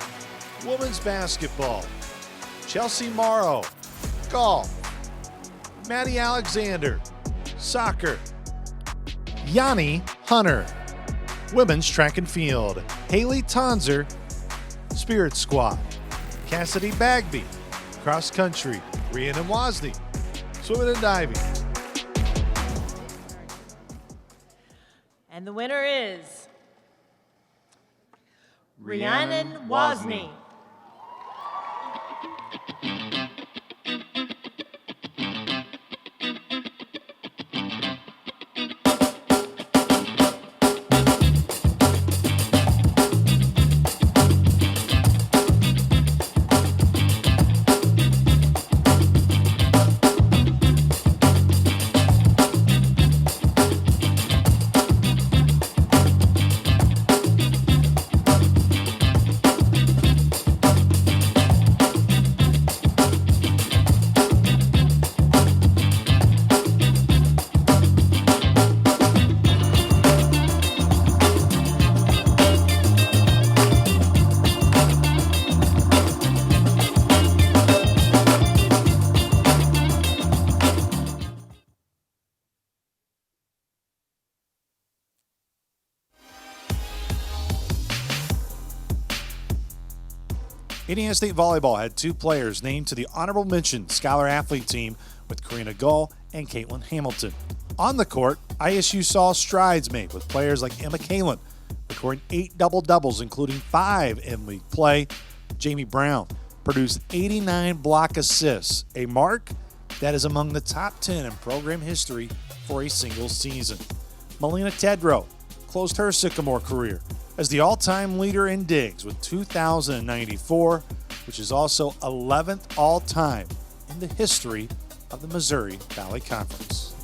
women's basketball. Chelsea Morrow, golf. Maddie Alexander, soccer. Yanni Hunter, women's track and field. Haley Tonzer, spirit squad. Cassidy Bagby, cross country. Rhiannon Wozni, swimming and diving. and the winner is Rhiannon Wozni. Indiana State Volleyball had two players named to the Honorable Mention Scholar Athlete team with Karina Gull and Caitlin Hamilton. On the court, ISU saw strides made with players like Emma Kalin, recording 8 double-doubles, including 5 in league play. Jamie Brown produced 89 block assists, a mark that is among the top 10 in program history for a single season. Melina Tedrow closed her Sycamore career as the all-time leader in digs with 2,094, which is also 11th all-time in the history of the Missouri Valley Conference.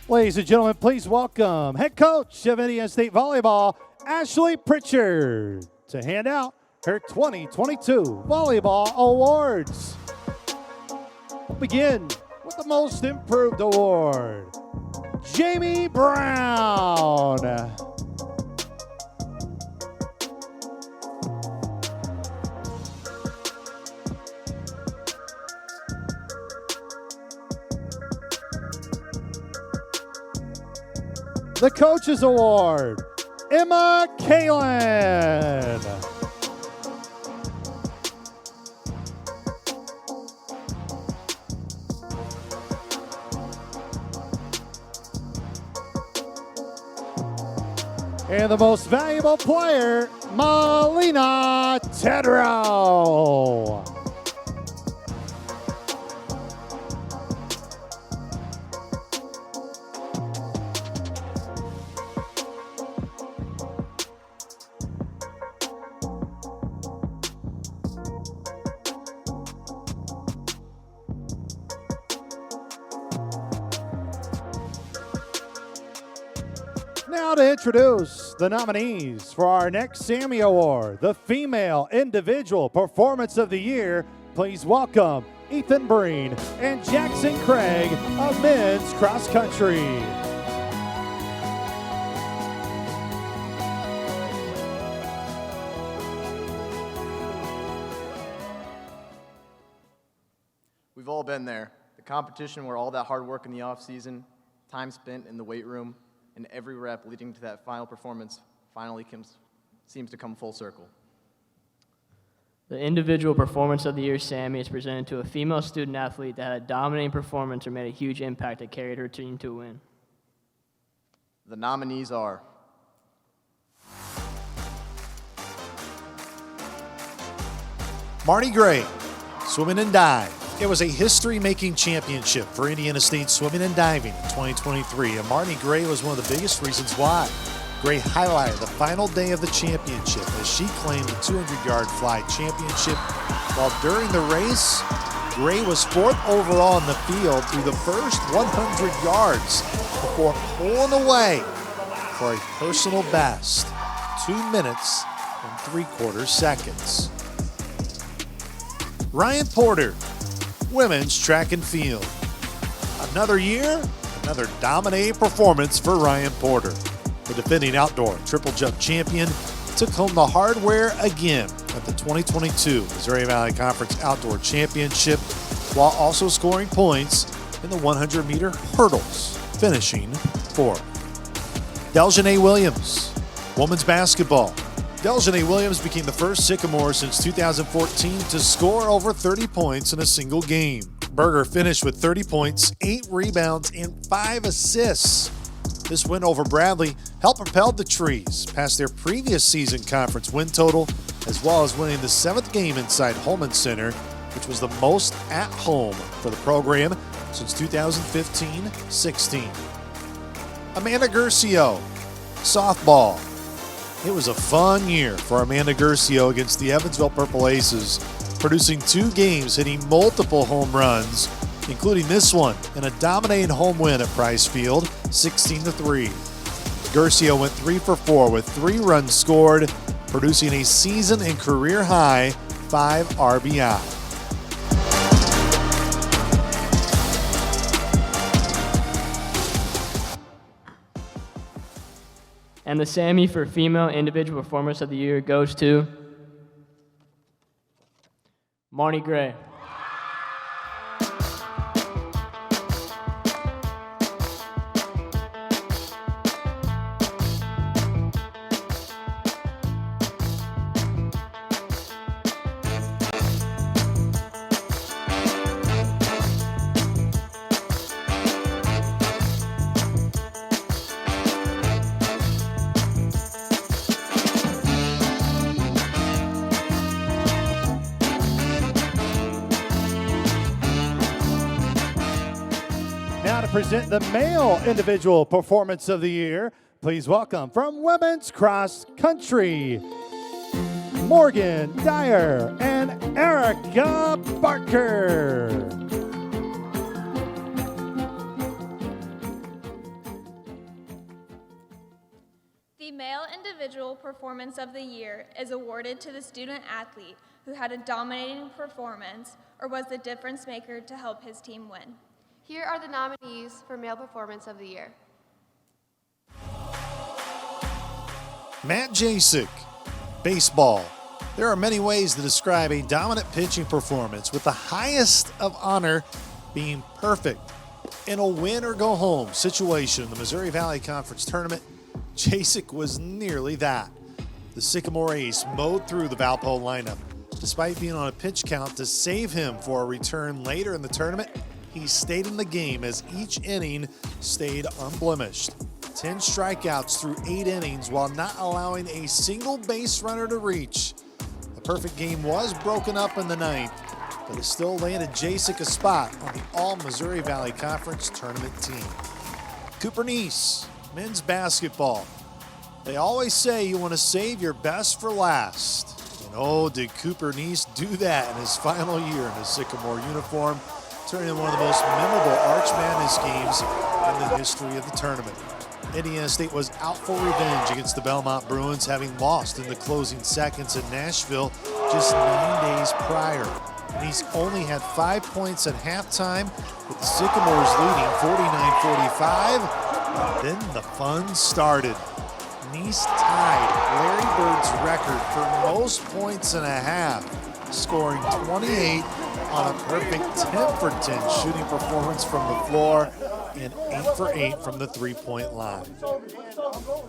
Ladies and gentlemen, please welcome head coach of Indiana State Volleyball, Ashley Pritchard, to hand out her 2022 Volleyball Awards. We'll begin with the Most Improved Award, Jamie Brown. The Coaches Award, Emma Kalin. And the Most Valuable Player, Melina Tedrow. Now to introduce the nominees for our next Sammy Award, the Female Individual Performance of the Year. please welcome Ethan Breen and Jackson Craig of men's cross country. We've all been there. The competition where all that hard work in the off-season, time spent in the weight room, and every rep leading to that final performance finally seems to come full circle. The individual performance of the year Sammy is presented to a female student athlete that had a dominating performance or made a huge impact that carried her team to a win. The nominees are Marty Gray, swimming and dive. It was a history-making championship for Indiana State swimming and diving in 2023, and Marty Gray was one of the biggest reasons why. Gray highlighted the final day of the championship as she claimed the 200-yard fly championship, while during the race, Gray was 4th overall in the field through the first 100 yards before pulling away for a personal best, 2 minutes and 3/4 seconds. Ryan Porter, women's track and field. Another year, another dominating performance for Ryan Porter. The defending outdoor triple jump champion took home the hardware again at the 2022 Missouri Valley Conference Outdoor Championship, while also scoring points in the 100-meter hurdles, finishing 4th. Deljanae Williams, women's basketball. Deljanae Williams became the first Sycamore since 2014 to score over 30 points in a single game. Berger finished with 30 points, 8 rebounds, and 5 assists. This win over Bradley helped propel the Trees past their previous season conference win total, as well as winning the 7th game inside Holman Center, which was the most at home for the program since 2015-16. Amanda Guercio, softball. It was a fun year for Amanda Guercio against the Evansville Purple Aces, producing 2 games, hitting multiple home runs, including this one in a dominating home win at Price Field, 16-3. Guercio went 3 for 4 with 3 runs scored, producing a season and career high 5 RBI. And the Sammy for female individual performance of the year goes to Marty Gray. Now to present the male individual performance of the year, please welcome from women's cross country, Morgan Dyer and Erica Barker. The male individual performance of the year is awarded to the student athlete who had a dominating performance or was the difference maker to help his team win. Here are the nominees for male performance of the year. Matt Jasek, baseball. There are many ways to describe a dominant pitching performance, with the highest of honor being perfect. In a win or go home situation in the Missouri Valley Conference Tournament, Jasek was nearly that. The Sycamore ace mowed through the Valpo lineup. Despite being on a pitch count to save him for a return later in the tournament, he stayed in the game as each inning stayed unblemished. 10 strikeouts through 8 innings while not allowing a single base runner to reach. The perfect game was broken up in the 9th, but it still landed Jasek a spot on the All-Missouri Valley Conference tournament team. Cooper Neese, men's basketball. They always say you want to save your best for last. And oh, did Cooper Neese do that in his final year in a Sycamore uniform, turning in one of the most memorable Arch Madness games in the history of the tournament. Indiana State was out for revenge against the Belmont Bruins, having lost in the closing seconds in Nashville just 9 days prior. and he's only had 5 points at halftime, with the Sycamores leading 49-45. And then the fun started. Nice tied Larry Bird's record for most points in a half, scoring 28 on a perfect 10 for 10 shooting performance from the floor and 8 for 8 from the three-point line.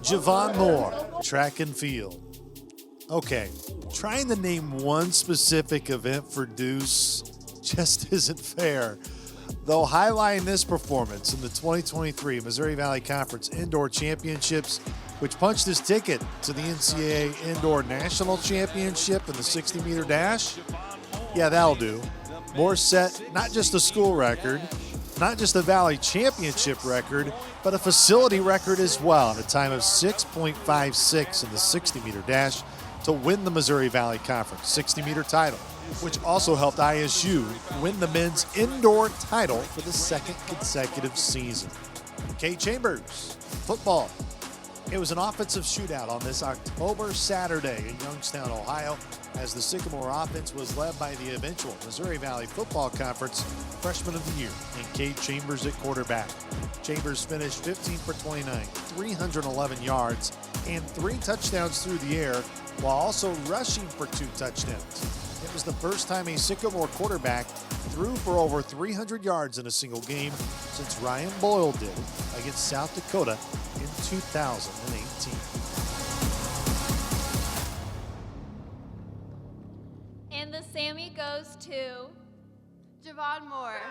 Javon Moore, track and field. Okay, trying to name one specific event for Deuce just isn't fair. Though highlighting this performance in the 2023 Missouri Valley Conference Indoor Championships, which punched his ticket to the NCAA Indoor National Championship in the 60-meter dash, yeah, that'll do. Moore set not just a school record, not just a Valley Championship record, but a facility record as well, at a time of 6.56 in the 60-meter dash to win the Missouri Valley Conference 60-meter title, which also helped ISU win the men's indoor title for the second consecutive season. Kay Chambers, football. It was an offensive shootout on this October Saturday in Youngstown, Ohio, as the Sycamore offense was led by the eventual Missouri Valley Football Conference Freshman of the Year and Kay Chambers at quarterback. Chambers finished 15 for 29, 311 yards, and 3 touchdowns through the air, while also rushing for 2 touchdowns. It was the first time a Sycamore quarterback threw for over 300 yards in a single game since Ryan Boyle did it against South Dakota in 2018. And the Sammy goes to Javon Moore.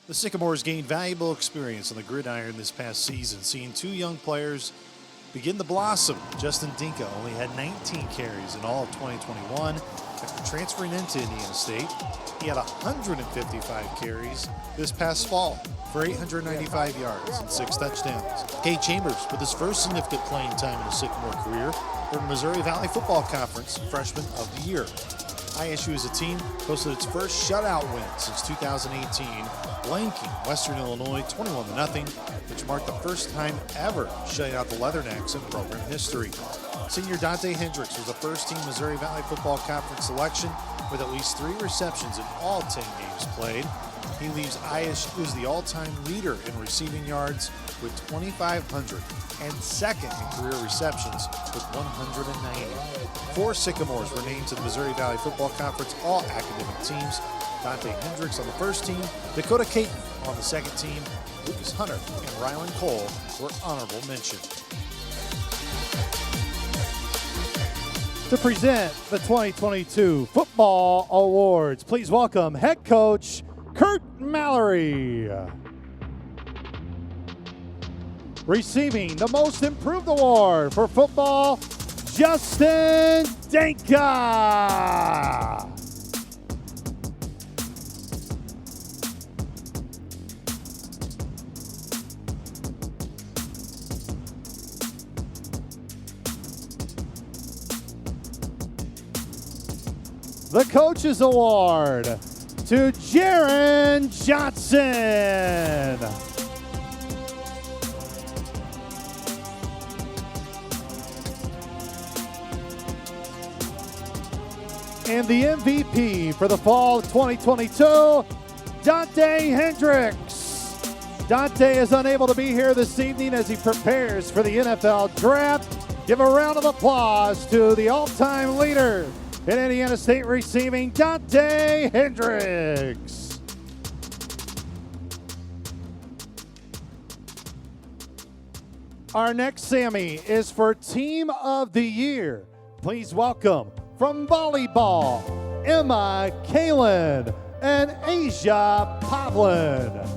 The Sycamores gained valuable experience on the gridiron this past season, seeing 2 young players begin to blossom. Justin Dinka only had 19 carries in all of 2021 after transferring into Indiana State. He had 155 carries this past fall for 895 yards and 6 touchdowns. Kay Chambers, with his first significant playing time in a Sycamore career, earned Missouri Valley Football Conference Freshman of the Year. ISU as a team posted its first shutout win since 2018, blanking Western Illinois 21-0, which marked the first time ever shutting out the Leathernecks in program history. Senior Dante Hendricks was a first-team Missouri Valley Football Conference selection with at least 3 receptions in all 10 games played. He leaves ISU as the all-time leader in receiving yards with 2,500 and second in career receptions with 190. 4 Sycamores were named to the Missouri Valley Football Conference all-academic teams. Dante Hendricks on the first team, Dakota Caton on the second team, Lucas Hunter and Rylan Cole were honorable mention. To present the 2022 Football Awards, please welcome head coach Kurt Mallory. Receiving the Most Improved Award for football, Justin Danka. The Coaches Award to Jaron Johnson. And the MVP for the fall of 2022, Dante Hendricks. Dante is unable to be here this evening as he prepares for the NFL Draft. Give a round of applause to the all-time leader in Indiana State receiving, Dante Hendricks. Our next Sammy is for Team of the Year. Please welcome from volleyball, Emma Kalin and Asia Pavlin.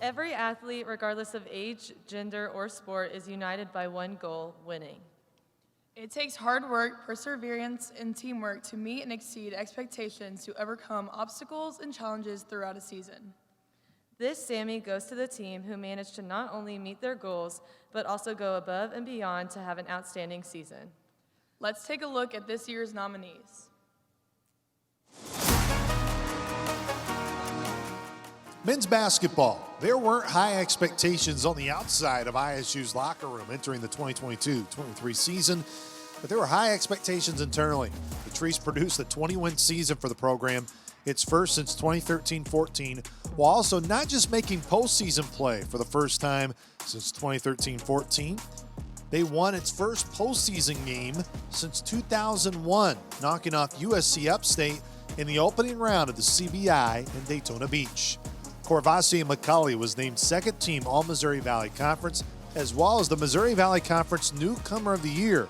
Every athlete, regardless of age, gender, or sport, is united by one goal: winning. It takes hard work, perseverance, and teamwork to meet and exceed expectations to overcome obstacles and challenges throughout a season. This Sammy goes to the team who managed to not only meet their goals, but also go above and beyond to have an outstanding season. Let's take a look at this year's nominees. Men's basketball. There weren't high expectations on the outside of ISU's locker room entering the 2022-23 season, but there were high expectations internally. The Trees produced a 20-win season for the program, its first since 2013-14, while also not just making postseason play for the first time since 2013-14. They won its first postseason game since 2001, knocking off USC Upstate in the opening round of the CBI in Daytona Beach. Corvassier McCulley was named second team All-Missouri Valley Conference, as well as the Missouri Valley Conference Newcomer of the Year,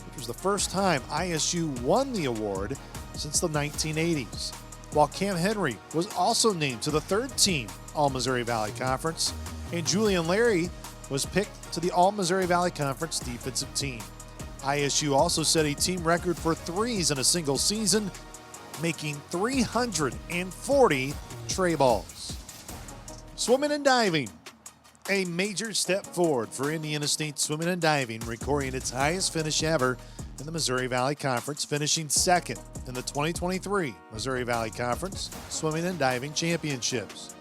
which was the first time ISU won the award since the 1980s. While Cam Henry was also named to the third team All-Missouri Valley Conference, and Julian Larry was picked to the All-Missouri Valley Conference defensive team. ISU also set a team record for threes in a single season, making 340 tray balls. Swimming and diving. A major step forward for Indiana State swimming and diving, recording its highest finish ever in the Missouri Valley Conference, finishing second in the 2023 Missouri Valley Conference Swimming and Diving Championships.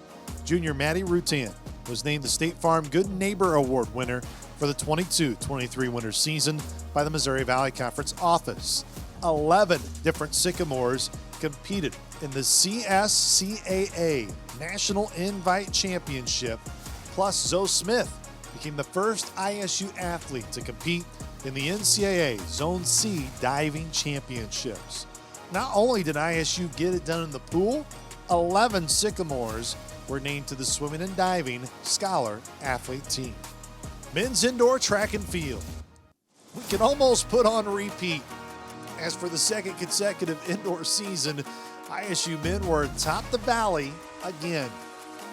Junior Maddie Rutan was named the State Farm Good Neighbor Award winner for the 22-23 winter season by the Missouri Valley Conference office. 11 different Sycamores competed in the CSCAA National Invite Championship, plus Zoe Smith became the first ISU athlete to compete in the NCAA Zone C Diving Championships. Not only did ISU get it done in the pool, 11 Sycamores were named to the Swimming and Diving Scholar Athlete Team. Men's indoor track and field. We can almost put on repeat, as for the second consecutive indoor season, ISU men were atop the valley again.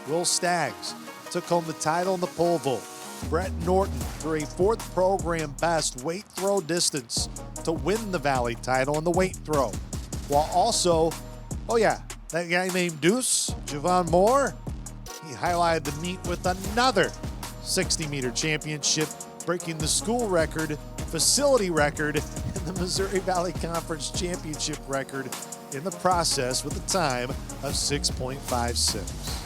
Will Staggs took home the title in the pole vault. Brett Norton threw a fourth program best weight throw distance to win the valley title in the weight throw. While also, that guy named Deuce, Javon Moore, he highlighted the meet with another 60-meter championship, breaking the school record, facility record, and the Missouri Valley Conference championship record in the process with a time of 6.56.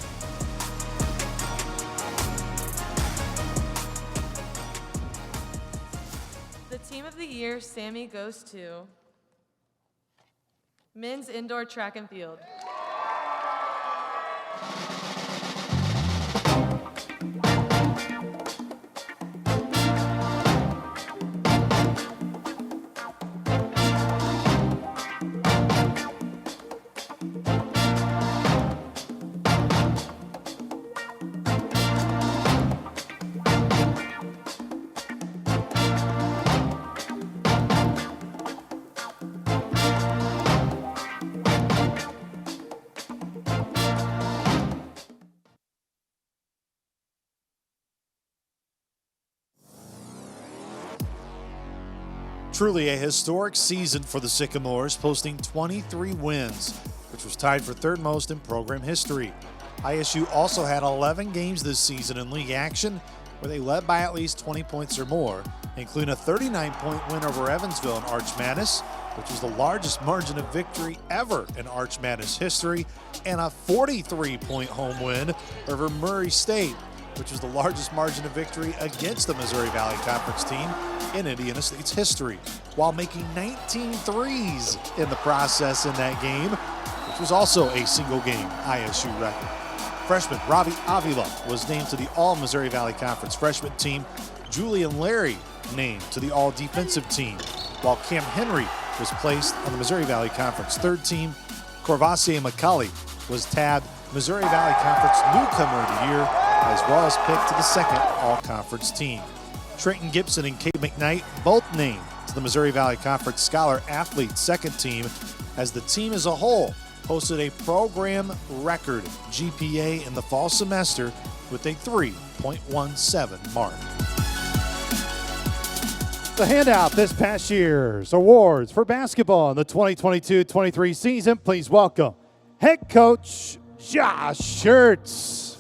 The team of the year, Sammy, goes to men's indoor track and field. Truly a historic season for the Sycamores, posting 23 wins, which was tied for third most in program history. ISU also had 11 games this season in league action where they led by at least 20 points or more, including a 39-point win over Evansville in Arch Madness, which was the largest margin of victory ever in Arch Madness history, and a 43-point home win over Murray State, which was the largest margin of victory against the Missouri Valley Conference team in Indiana State's history, while making 19 threes in the process in that game, which was also a single-game ISU record. Freshman Robbie Avila was named to the All-Missouri Valley Conference freshman team. Julian Larry named to the All-Defensive team, while Cam Henry was placed on the Missouri Valley Conference third team. Corvassier McCulley was tabbed Missouri Valley Conference Newcomer of the Year, as well as picked to the second All-Conference team. Trenton Gibson and Kate McKnight both named to the Missouri Valley Conference Scholar Athlete second team, as the team as a whole posted a program record GPA in the fall semester with a 3.17 mark. The handout this past year's awards for basketball in the 2022-23 season. Please welcome head coach Josh Schertz.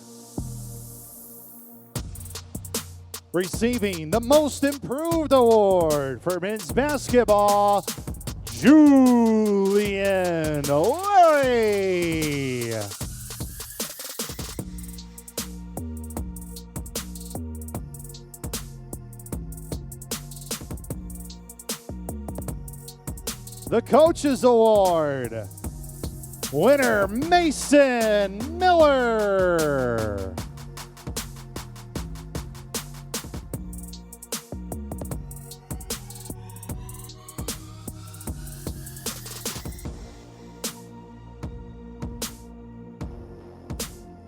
Receiving the Most Improved Award for men's basketball, Julian Larry. The Coaches Award, winner Mason Miller.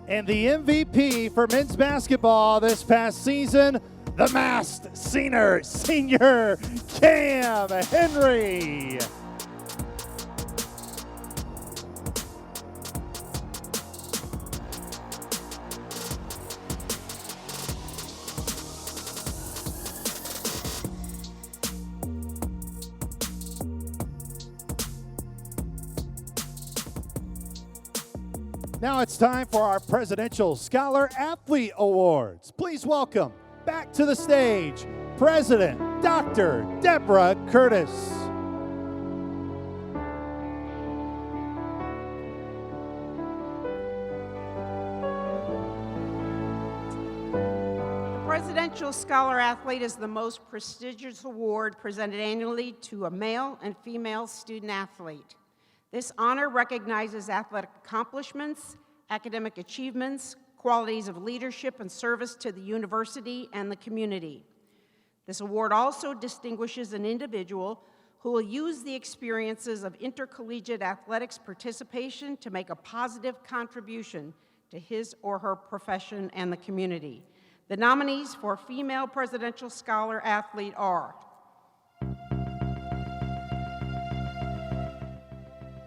And the MVP for men's basketball this past season, the masked senior Cam Henry. Now it's time for our Presidential Scholar Athlete Awards. Please welcome back to the stage, President Dr. Deborah Curtis. The Presidential Scholar Athlete is the most prestigious award presented annually to a male and female student athlete. This honor recognizes athletic accomplishments, academic achievements, qualities of leadership and service to the university and the community. This award also distinguishes an individual who will use the experiences of intercollegiate athletics participation to make a positive contribution to his or her profession and the community. The nominees for Female Presidential Scholar Athlete are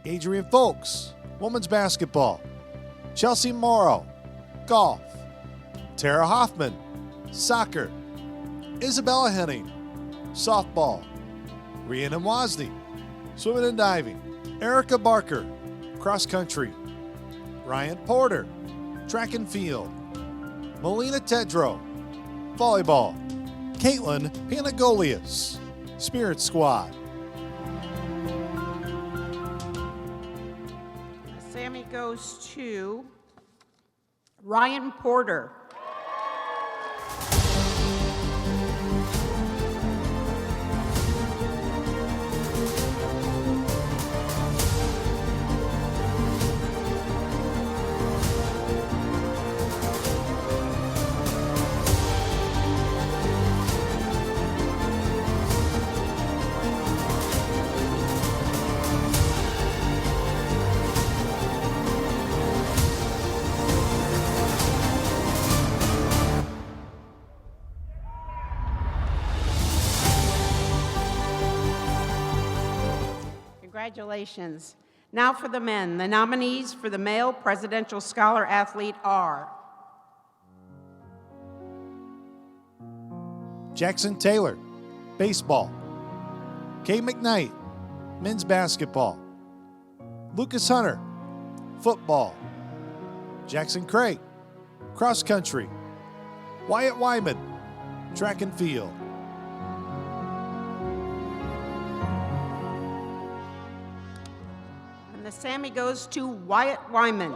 Adrian Folks, women's basketball. Chelsea Morrow, golf. Tara Hoffman, soccer. Isabella Henning, softball. Rhiannon Wozni, swimming and diving. Erica Barker, cross country. Ryan Porter, track and field. Melina Tedrow, volleyball. Caitlin Panagolias, Spirit Squad. Sammy goes to Ryan Porter. Congratulations. Now for the men. The nominees for the Male Presidential Scholar Athlete are Jackson Taylor, baseball. Kay McKnight, men's basketball. Lucas Hunter, football. Jackson Craig, cross country. Wyatt Wyman, track and field. and the Sammy goes to Wyatt Wyman.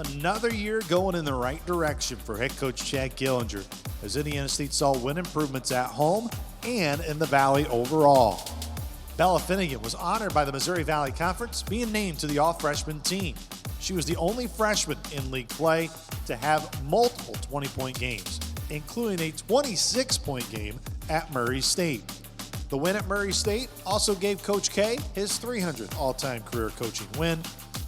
Another year going in the right direction for head coach Chad Gillinger, as Indiana State saw win improvements at home and in the Valley overall. Bella Finnegan was honored by the Missouri Valley Conference, being named to the all-freshman team. She was the only freshman in league play to have multiple 20-point games, including a 26-point game at Murray State. The win at Murray State also gave Coach K his 300th all-time career coaching win.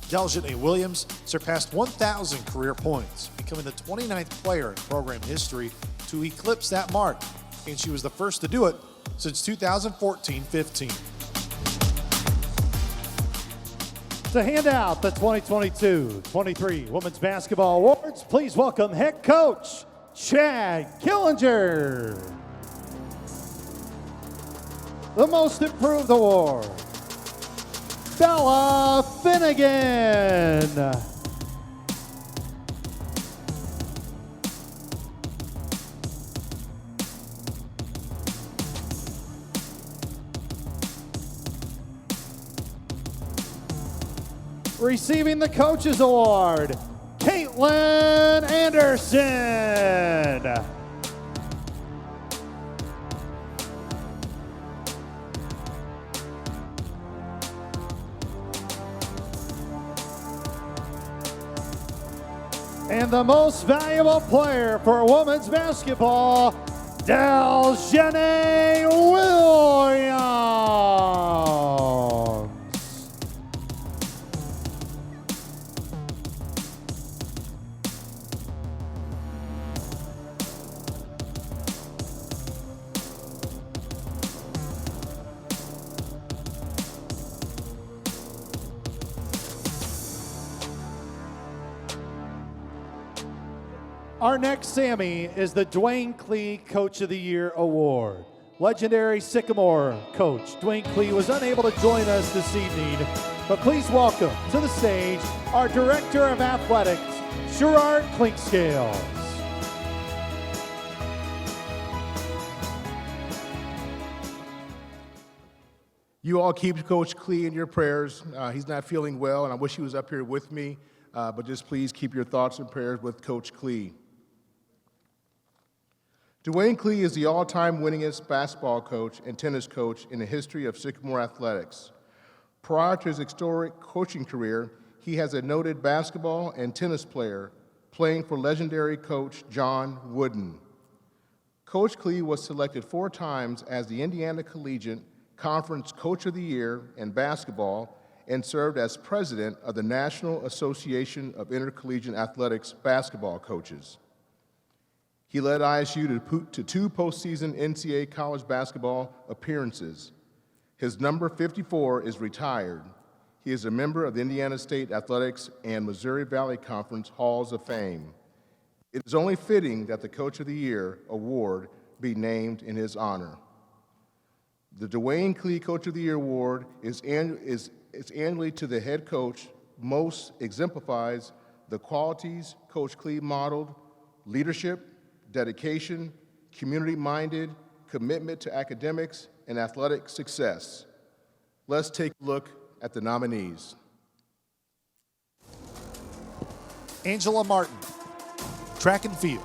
Deljane Williams surpassed 1,000 career points, becoming the 29th player in program history to eclipse that mark, and she was the first to do it since 2014-15. To hand out the 2022-23 Women's Basketball Awards, please welcome head coach Chad Gillinger. The Most Improved Award, Bella Finnegan. Receiving the Coaches Award, Caitlin Anderson. And the Most Valuable Player for women's basketball, Deljane Williams. Our next Sammy is the Dwayne Clee Coach of the Year Award. Legendary Sycamore coach Dwayne Clee was unable to join us this evening, but please welcome to the stage our Director of Athletics, Sherrard Clinkscales. You all keep Coach Clee in your prayers. He's not feeling well, and I wish he was up here with me, but just please keep your thoughts and prayers with Coach Clee. Dwayne Clee is the all-time winningest basketball coach and tennis coach in the history of Sycamore athletics. Prior to his historic coaching career, he has a noted basketball and tennis player, playing for legendary coach John Wooden. Coach Clee was selected 4 times as the Indiana Collegiate Conference Coach of the Year in basketball and served as president of the National Association of Intercollegiate Athletics Basketball Coaches. He led ISU to 2 postseason NCAA college basketball appearances. His number 54 is retired. He is a member of the Indiana State Athletics and Missouri Valley Conference Halls of Fame. It is only fitting that the Coach of the Year award be named in his honor. The Dwayne Clee Coach of the Year award is annually to the head coach most exemplifies the qualities Coach Clee modeled: leadership, dedication, community-minded, commitment to academics, and athletic success. Let's take a look at the nominees. Angela Martin, track and field.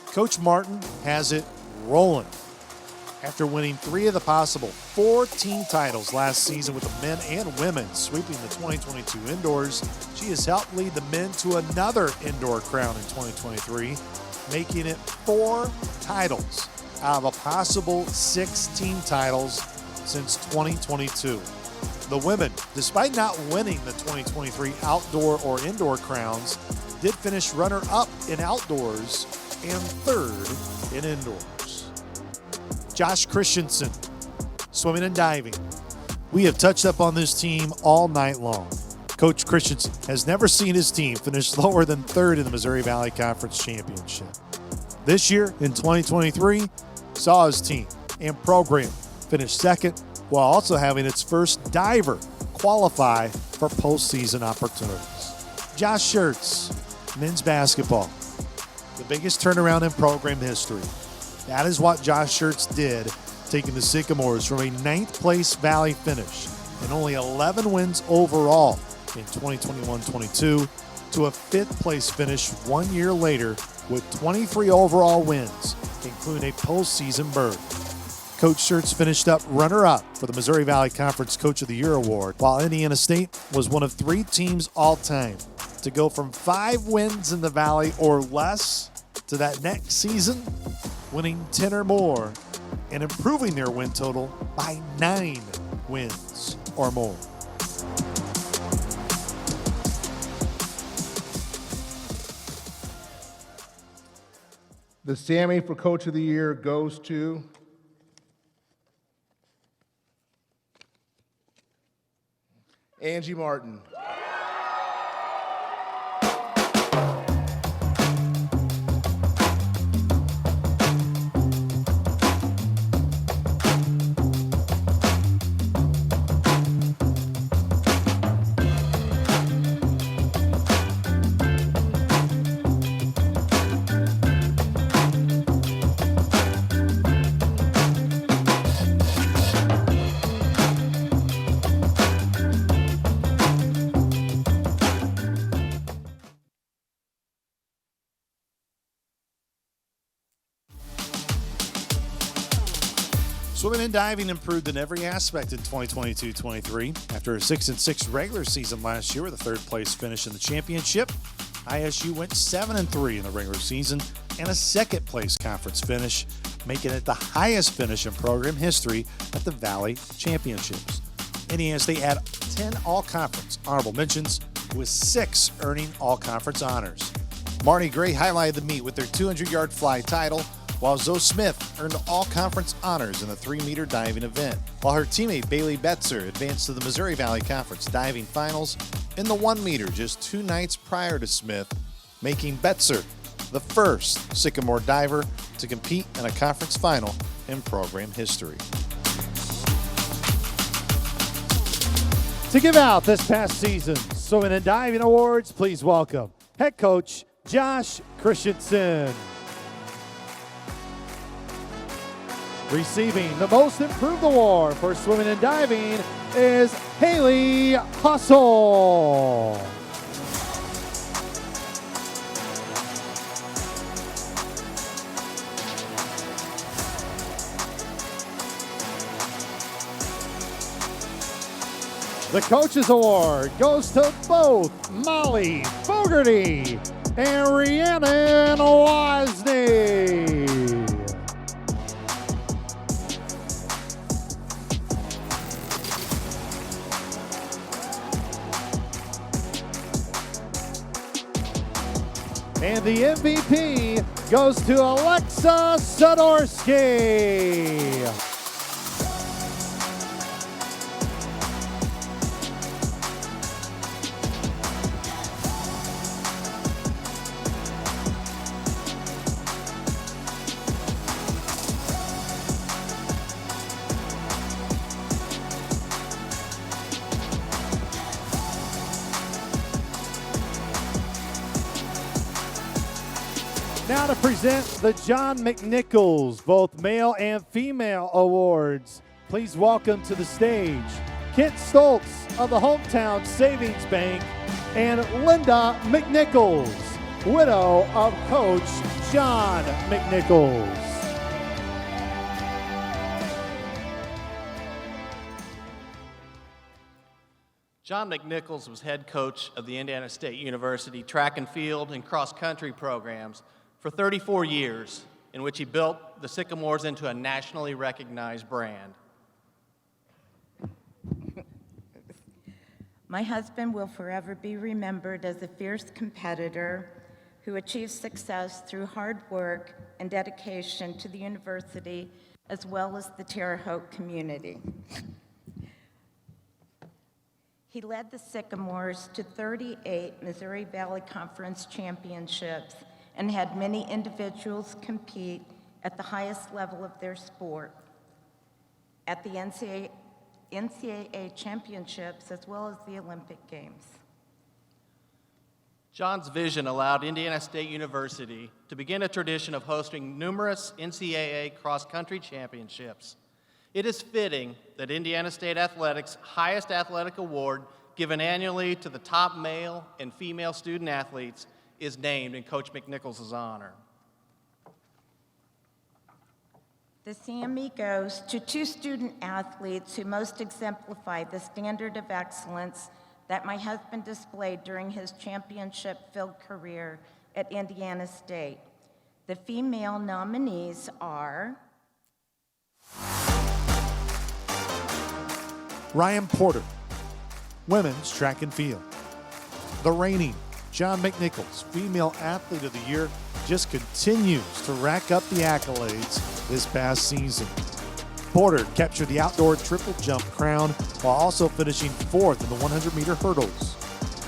Coach Martin has it rolling. After winning 3 of the possible 4 team titles last season with the men and women sweeping the 2022 indoors, she has helped lead the men to another indoor crown in 2023, making it 4 titles out of a possible 6 team titles since 2022. The women, despite not winning the 2023 outdoor or indoor crowns, did finish runner-up in outdoors and 3rd in indoors. Josh Christensen, swimming and diving. We have touched up on this team all night long. Coach Christensen has never seen his team finish lower than 3rd in the Missouri Valley Conference Championship. This year, in 2023, saw his team and program finish 2nd, while also having its first diver qualify for postseason opportunities. Josh Schertz, men's basketball, the biggest turnaround in program history. That is what Josh Schertz did, taking the Sycamores from a 9th place Valley finish and only 11 wins overall in 2021-22 to a 5th place finish 1 year later with 23 overall wins, including a postseason berth. Coach Schertz finished up runner-up for the Missouri Valley Conference Coach of the Year award, while Indiana State was one of 3 teams all-time to go from 5 wins in the Valley or less to that next season winning 10 or more and improving their win total by 9 wins or more. The Sammy for Coach of the Year goes to Angie Martin. Swimming and diving improved in every aspect in 2022-23. After a 6-6 regular season last year with a 3rd place finish in the championship, ISU went 7-3 in the regular season and a 2nd place conference finish, making it the highest finish in program history at the Valley Championships. Indiana State had 10 all-conference honorable mentions, with 6 earning all-conference honors. Marnie Gray highlighted the meet with their 200-yard fly title, while Zoe Smith earned all-conference honors in the 3-meter diving event, while her teammate Bailey Betzer advanced to the Missouri Valley Conference diving finals in the 1-meter just 2 nights prior to Smith, making Betzer the first Sycamore diver to compete in a conference final in program history. To give out this past season's Swimming and Diving Awards, please welcome head coach Josh Christensen. Receiving the Most Improved Award for Swimming and Diving is Haley Hustle. The Coaches Award goes to both Molly Fogarty and Rhiannon Wozni. And the MVP goes to Alexa Sadorski. Now to present the John McNichols, both male and female awards. Please welcome to the stage Kent Stoltz of the Hometown Savings Bank and Linda McNichols, widow of Coach John McNichols. John McNichols was head coach of the Indiana State University track and field and cross-country programs for 34 years, in which he built the Sycamores into a nationally recognized brand. My husband will forever be remembered as a fierce competitor who achieved success through hard work and dedication to the university as well as the Terre Haute community. He led the Sycamores to 38 Missouri Valley Conference championships and had many individuals compete at the highest level of their sport, at the NCAA championships as well as the Olympic Games. John's vision allowed Indiana State University to begin a tradition of hosting numerous NCAA cross-country championships. It is fitting that Indiana State Athletics' highest athletic award given annually to the top male and female student athletes, is named in Coach McNichols' honor. The Sammy goes to 2 student athletes who most exemplify the standard of excellence that my husband displayed during his championship-filled career at Indiana State. The female nominees are Ryan Porter, women's track and field. The reigning John McNichols Female Athlete of the Year just continues to rack up the accolades this past season. Porter captured the outdoor triple jump crown while also finishing 4th in the 100-meter hurdles.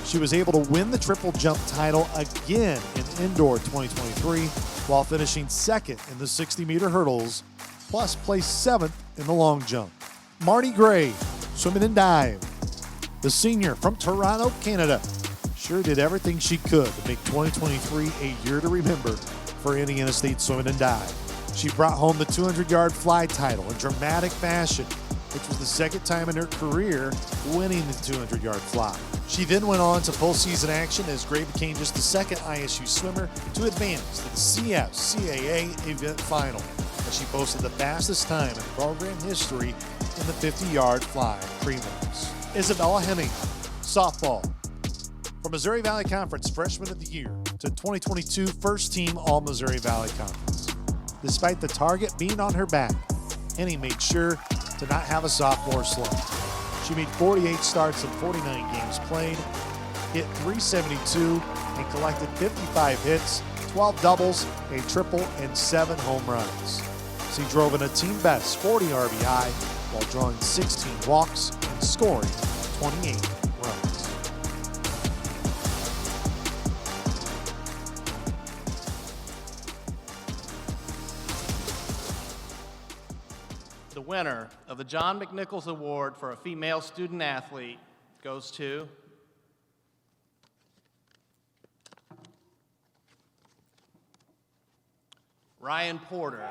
She was able to win the triple jump title again in indoor 2023 while finishing 2nd in the 60-meter hurdles, plus placed 7th in the long jump. Marty Gray, swimming and dive. The senior from Toronto, Canada, sure did everything she could to make 2023 a year to remember for Indiana State swimming and dive. She brought home the 200-yard fly title in dramatic fashion, which was the 2nd time in her career winning the 200-yard fly. She then went on to full season action as Gray became just the 2nd ISU swimmer to advance to the CFCAA event final, as she posted the fastest time in program history in the 50-yard fly prelims. Isabella Hemming, softball. From Missouri Valley Conference Freshman of the Year to 2022 First Team All-Missouri Valley Conference. Despite the target being on her back, Henning made sure to not have a sophomore slump. She made 48 starts in 49 games played, hit .372, and collected 55 hits, 12 doubles, a triple, and 7 home runs. She drove in a team best 40 RBI while drawing 16 walks and scoring 28 runs. The winner of the John McNichols Award for a female student athlete goes to Ryan Porter.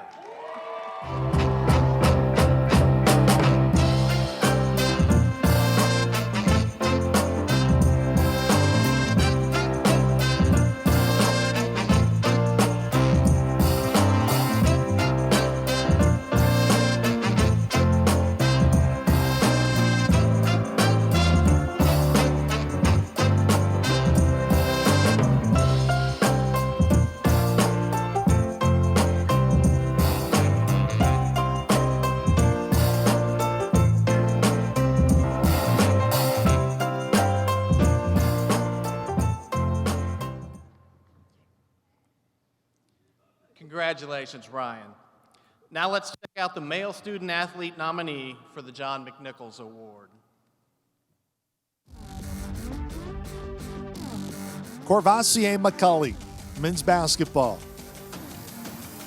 Congratulations, Ryan. Now let's check out the male student athlete nominee for the John McNichols Award. Corvassier McCulley, men's basketball.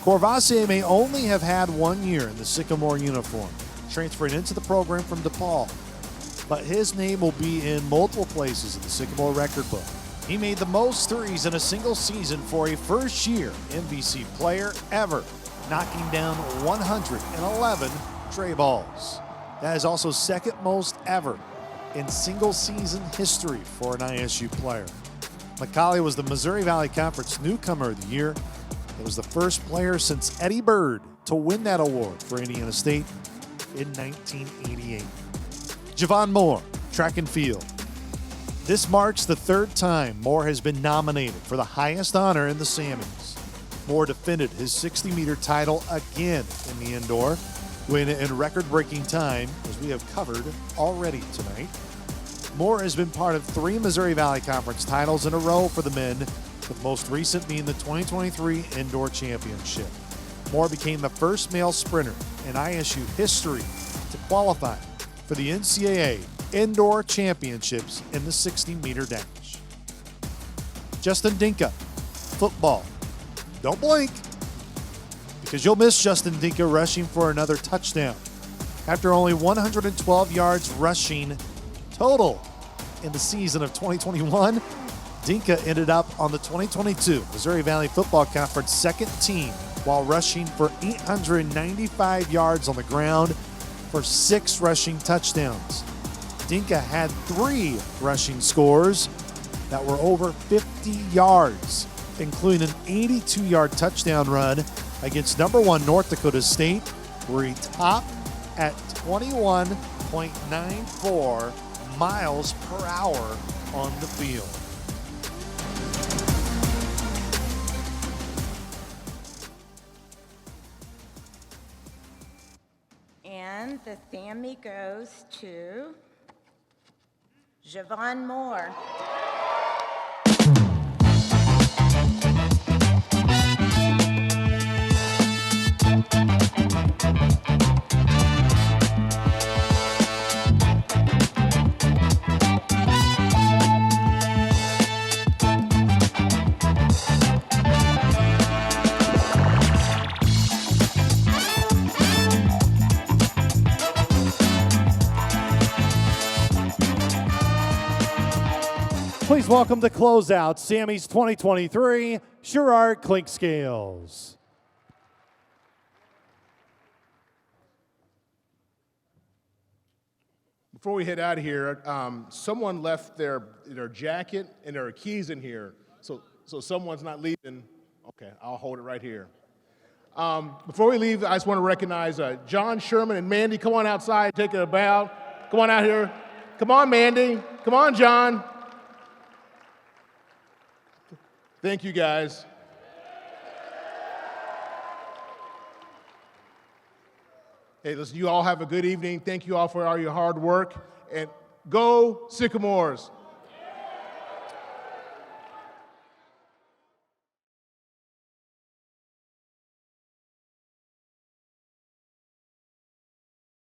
Corvassier may only have had 1 year in the Sycamore uniform, transferring into the program from DePaul, but his name will be in multiple places in the Sycamore record book. He made the most threes in a single season for a first-year MVC player ever, knocking down 111 tray balls. That is also 2nd most ever in single-season history for an ISU player. McCauley was the Missouri Valley Conference Newcomer of the Year. It was the first player since Eddie Bird to win that award for Indiana State in 1988. Javon Moore, track and field. This marks the 3rd time Moore has been nominated for the highest honor in the Samys. Moore defended his 60-meter title again in the indoor, winning in record-breaking time, as we have covered already tonight. Moore has been part of 3 Missouri Valley Conference titles in a row for the men, the most recent being the 2023 Indoor Championship. Moore became the first male sprinter in ISU history to qualify for the NCAA Indoor Championships in the 60-meter dash. Justin Dinka, football. Don't blink, because you'll miss Justin Dinka rushing for another touchdown. After only 112 yards rushing total in the season of 2021, Dinka ended up on the 2022 Missouri Valley Football Conference 2nd team while rushing for 895 yards on the ground for 6 rushing touchdowns. Dinka had 3 rushing scores that were over 50 yards, including an 82-yard touchdown run against number 1 North Dakota State, where he topped at 21.94 miles per hour on the field. And the Sammy goes to Javon Moore. Please welcome to closeout Samy's 2023 Sherrard Clink Scales. Before we head out of here, someone left their jacket and their keys in here, so someone's not leaving. Okay, I'll hold it right here. Before we leave, I just want to recognize John Sherman and Mandy. Come on outside, take a bow. Come on out here. Come on, Mandy. Come on, John. Thank you, guys. Hey, listen, you all have a good evening. Thank you all for all your hard work. And go Sycamores.